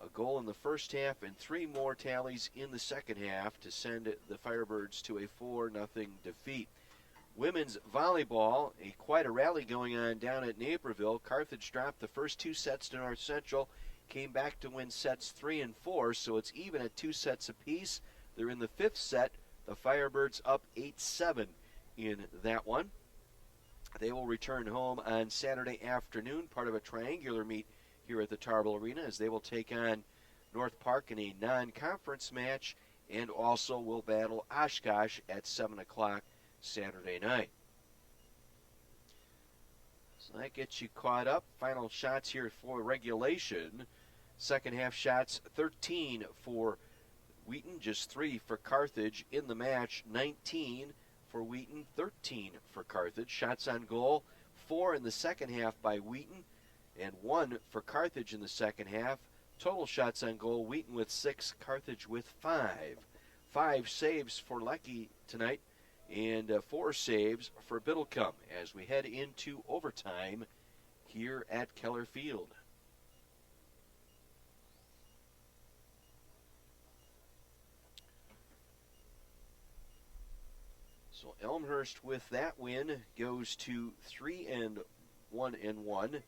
a goal in the first half and 3 more tallies in the second half to send the Firebirds to a 4-0 defeat. Women's volleyball, quite a rally going on down at Naperville. Carthage dropped the first 2 sets to North Central, came back to win sets 3 and 4, so it's even at 2 sets apiece. They're in the 5th set. The Firebirds up 8-7 in that one. They will return home on Saturday afternoon, part of a triangular meet here at the Tarbell Arena, as they will take on North Park in a non-conference match, and also will battle Oshkosh at 7 o'clock Saturday night. So that gets you caught up. Final shots here for regulation. Second half shots, 13 for Wheaton, just 3 for Carthage. In the match, 19 for Wheaton, 13 for Carthage. Shots on goal, 4 in the second half by Wheaton, and 1 for Carthage in the second half. Total shots on goal, Wheaton with 6, Carthage with 5. 5 saves for Lecky tonight, and 4 saves for Biddlecombe as we head into overtime here at Keller Field. So Elmhurst with that win goes to 3-1-1.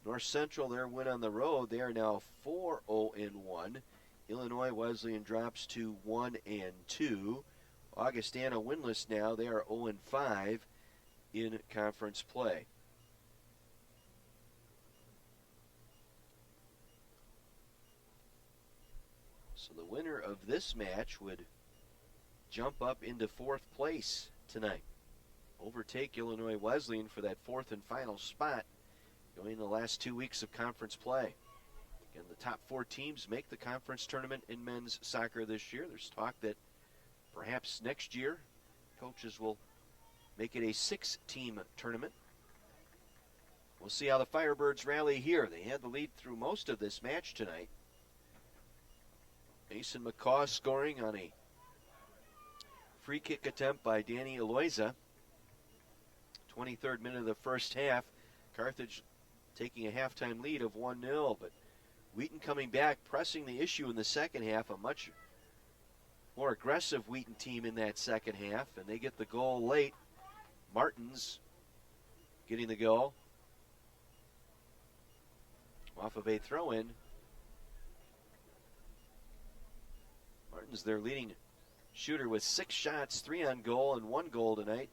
North Central, their win on the road, they are now 4-0-1. Illinois Wesleyan drops to 1-2. Augustana winless now. They are 0-5 in conference play. So the winner of this match would jump up into 4th place tonight. Overtake Illinois Wesleyan for that 4th and final spot going the last 2 weeks of conference play. Again, the top 4 teams make the conference tournament in men's soccer this year. There's talk that perhaps next year coaches will make it a 6-team tournament. We'll see how the Firebirds rally here. They had the lead through most of this match tonight. Mason McCaw scoring on a free kick attempt by Danny Eloisa. 23rd minute of the first half. Carthage taking a halftime lead of 1-0, but Wheaton coming back, pressing the issue in the second half. A much more aggressive Wheaton team in that second half, and they get the goal late. Martins getting the goal off of a throw-in. Martins, their leading shooter, with 6 shots, 3 on goal, and 1 goal tonight.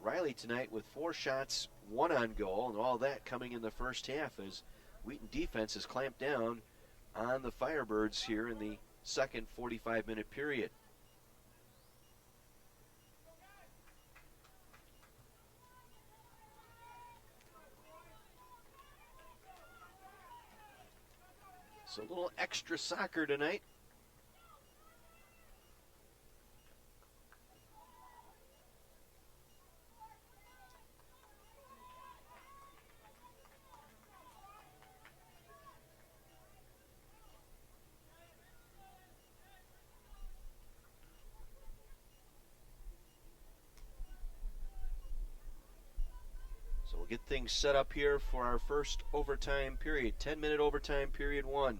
Riley tonight with 4 shots, 1 on goal, and all that coming in the first half as Wheaton defense has clamped down on the Firebirds here in the second 45-minute period. So a little extra soccer tonight. So we'll get things set up here for our first overtime period. 10-minute overtime period 1.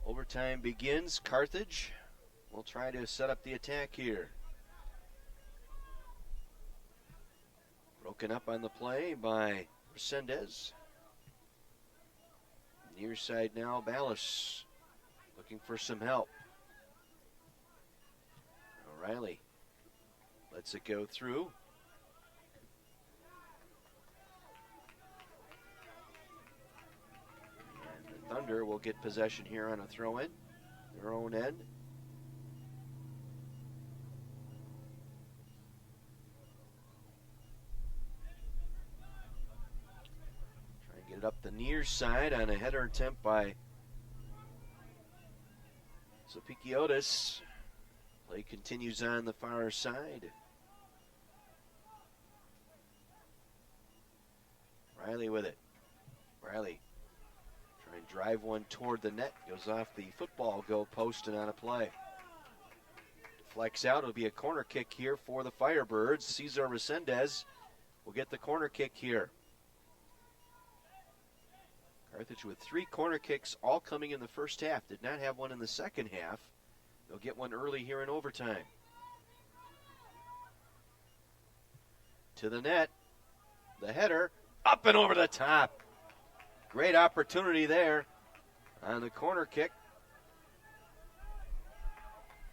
Overtime begins. Carthage will try to set up the attack here. Broken up on the play by Resendez. Near side now, Ballas looking for some help. O'Reilly lets it go through. And the Thunder will get possession here on a throw-in, their own end. Try and get it up the near side on a header attempt by Sopikiotis. Play continues on the far side. Riley with it. Riley trying to drive one toward the net. Goes off the football goal post and on a play. Deflects out. It'll be a corner kick here for the Firebirds. Cesar Resendez will get the corner kick here. Carthage with 3 corner kicks, all coming in the first half. Did not have one in the second half. They'll get one early here in overtime. To the net. The header. Up and over the top. Great opportunity there on the corner kick.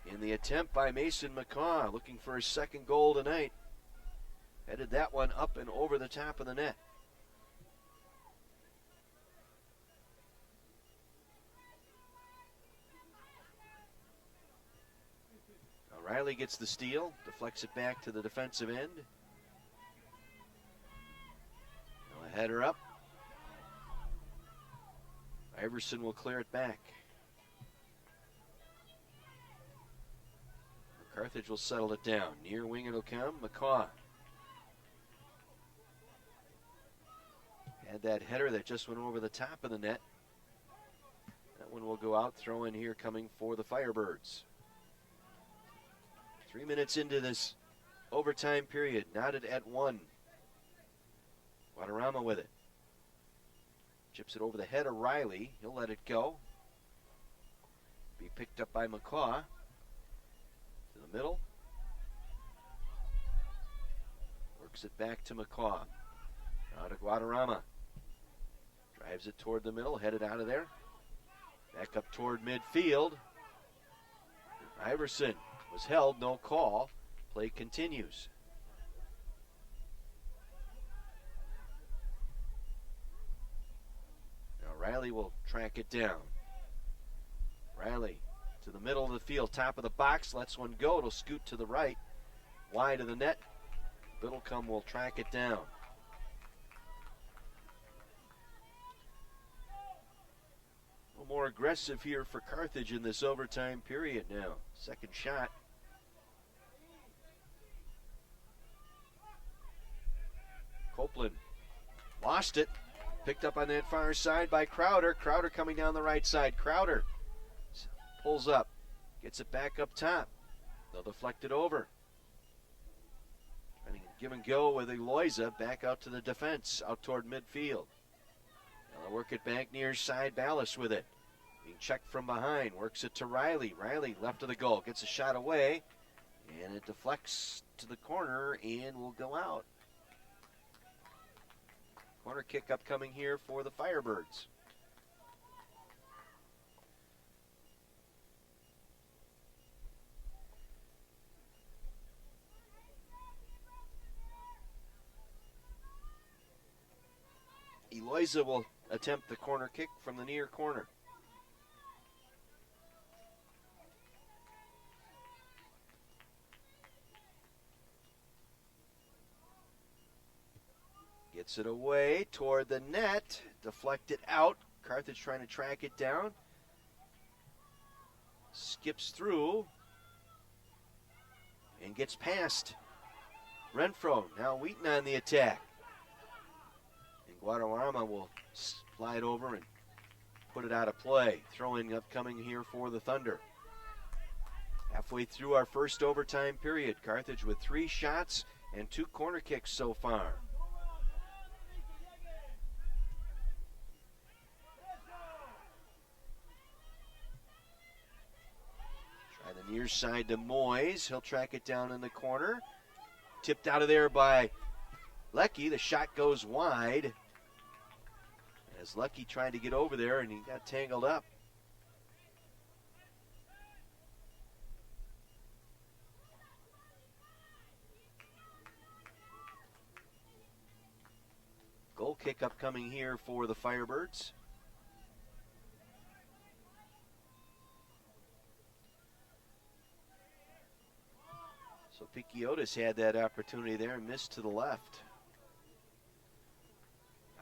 In the attempt by Mason McCaw, looking for his second goal tonight. Headed that one up and over the top of the net. Riley gets the steal, deflects it back to the defensive end. Now a header up. Iverson will clear it back. Carthage will settle it down. Near wing it'll come. McCaw had that header that just went over the top of the net. That one will go out. Throw in here coming for the Firebirds. 3 minutes into this overtime period, knotted at 1. Guadarrama with it. Chips it over the head of Riley. He'll let it go. Be picked up by McCaw. To the middle. Works it back to McCaw. Now to Guadarrama. Drives it toward the middle, headed out of there. Back up toward midfield. Iverson was held, no call. Play continues. Now Riley will track it down. Riley to the middle of the field, top of the box, lets one go. It'll scoot to the right, wide of the net. Biddlecombe will track it down. A little more aggressive here for Carthage in this overtime period now. Second shot. Copeland lost it. Picked up on that far side by Crowder. Crowder coming down the right side. Crowder pulls up. Gets it back up top. They'll deflect it over. Trying to give and go with Eloisa back out to the defense, out toward midfield. They'll work it back near side. Ballas with it. Being checked from behind. Works it to Riley. Riley left of the goal. Gets a shot away. And it deflects to the corner and will go out. Corner kick upcoming here for the Firebirds. Eloisa will attempt the corner kick from the near corner. Gets it away toward the net. Deflected out. Carthage trying to track it down. Skips through. And gets past Renfro. Now Wheaton on the attack. And Guadarrama will slide over and put it out of play. Throw-in upcoming here for the Thunder. Halfway through our first overtime period. Carthage with 3 shots and 2 corner kicks so far. The near side to Moyes. He'll track it down in the corner. Tipped out of there by Lecky. The shot goes wide. As Lecky tried to get over there and he got tangled up. Goal kick upcoming here for the Firebirds. So Picchiotis had that opportunity there and missed to the left.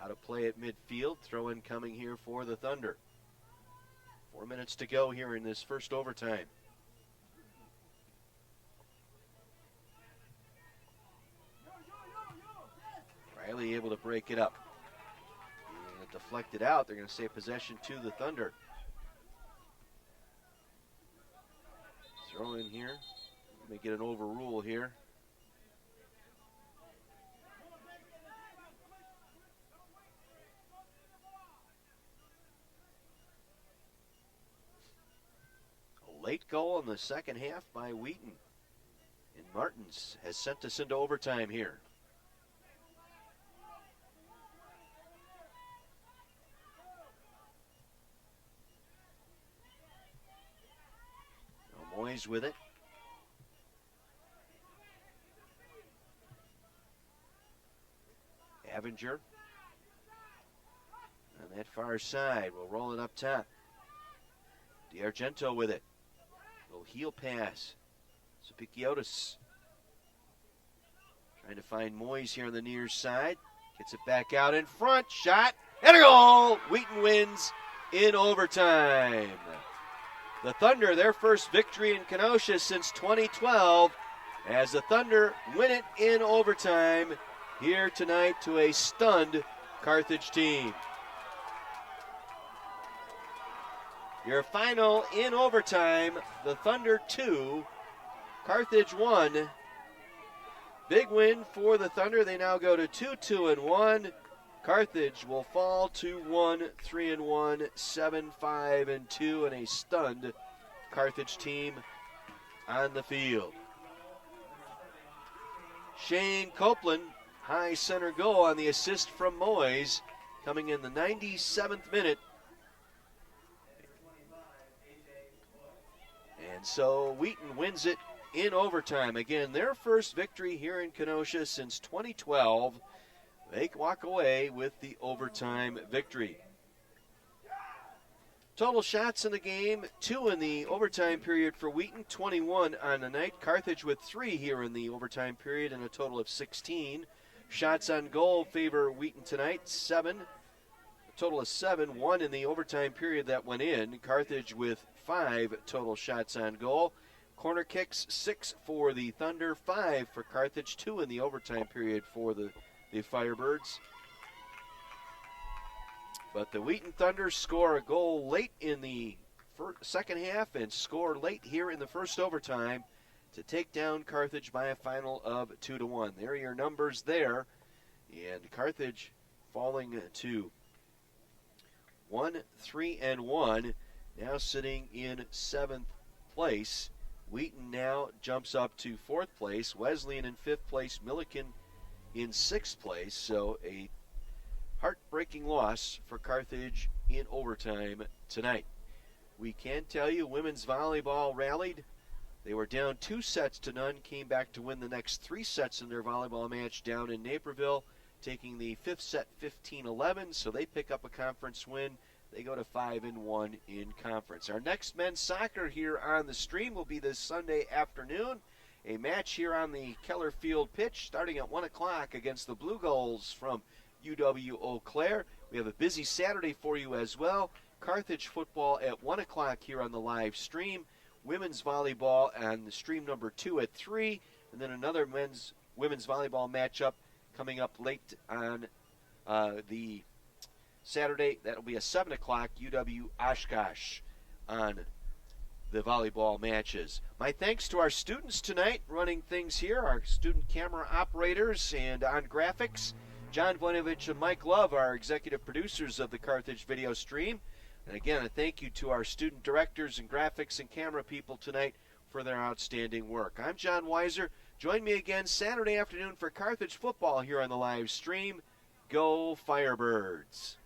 Out of play at midfield. Throw in coming here for the Thunder. 4 minutes to go here in this first overtime. Riley able to break it up. And it deflected out. They're going to say possession to the Thunder. Throw in here. Let me get an overrule here. A late goal in the second half by Wheaton. And Martins has sent us into overtime here. Now Moyes with it. Avenger on that far side. We'll roll it up top. D'Argento with it. Little heel pass. So Picchiotis trying to find Moyes here on the near side. Gets it back out in front. Shot and a goal. Wheaton wins in overtime. The Thunder, their first victory in Kenosha since 2012, as the Thunder win it in overtime here tonight to a stunned Carthage team. Your final in overtime, the Thunder 2, Carthage 1. Big win for the Thunder. They now go to 2-2-1. Carthage will fall to 1-3-1, 7-5-2, and a stunned Carthage team on the field. Shane Copeland, high center goal on the assist from Moyes, coming in the 97th minute. And so Wheaton wins it in overtime. Again, their first victory here in Kenosha since 2012. They walk away with the overtime victory. Total shots in the game, 2 in the overtime period for Wheaton, 21 on the night. Carthage with 3 here in the overtime period and a total of 16. Shots on goal favor Wheaton tonight, 7. A total of 7, 1 in the overtime period that went in. Carthage with 5 total shots on goal. Corner kicks, 6 for the Thunder, 5 for Carthage, 2 in the overtime period for the Firebirds. But the Wheaton Thunder score a goal late in the second half and score late here in the first overtime to take down Carthage by a final of 2-1. There are your numbers there. And Carthage falling to 1-3-1, now sitting in 7th place. Wheaton now jumps up to 4th place. Wesleyan in 5th place. Milliken in 6th place. So a heartbreaking loss for Carthage in overtime tonight. We can tell you women's volleyball rallied. They were down 2-0, came back to win the next 3 sets in their volleyball match down in Naperville, taking the 5th set 15-11, so they pick up a conference win. They go to 5-1 in conference. Our next men's soccer here on the stream will be this Sunday afternoon. A match here on the Keller Field pitch starting at 1 o'clock against the Blue Gulls from UW-Eau Claire. We have a busy Saturday for you as well. Carthage football at 1 o'clock here on the live stream. Women's volleyball on the stream number 2 at 3. And then another women's volleyball matchup coming up late on the Saturday. That'll be a 7 o'clock UW-Oshkosh on the volleyball matches. My thanks to our students tonight running things here, our student camera operators and on graphics. John Voinovich and Mike Love, our executive producers of the Carthage video stream. And again, a thank you to our student directors and graphics and camera people tonight for their outstanding work. I'm John Weiser. Join me again Saturday afternoon for Carthage football here on the live stream. Go Firebirds!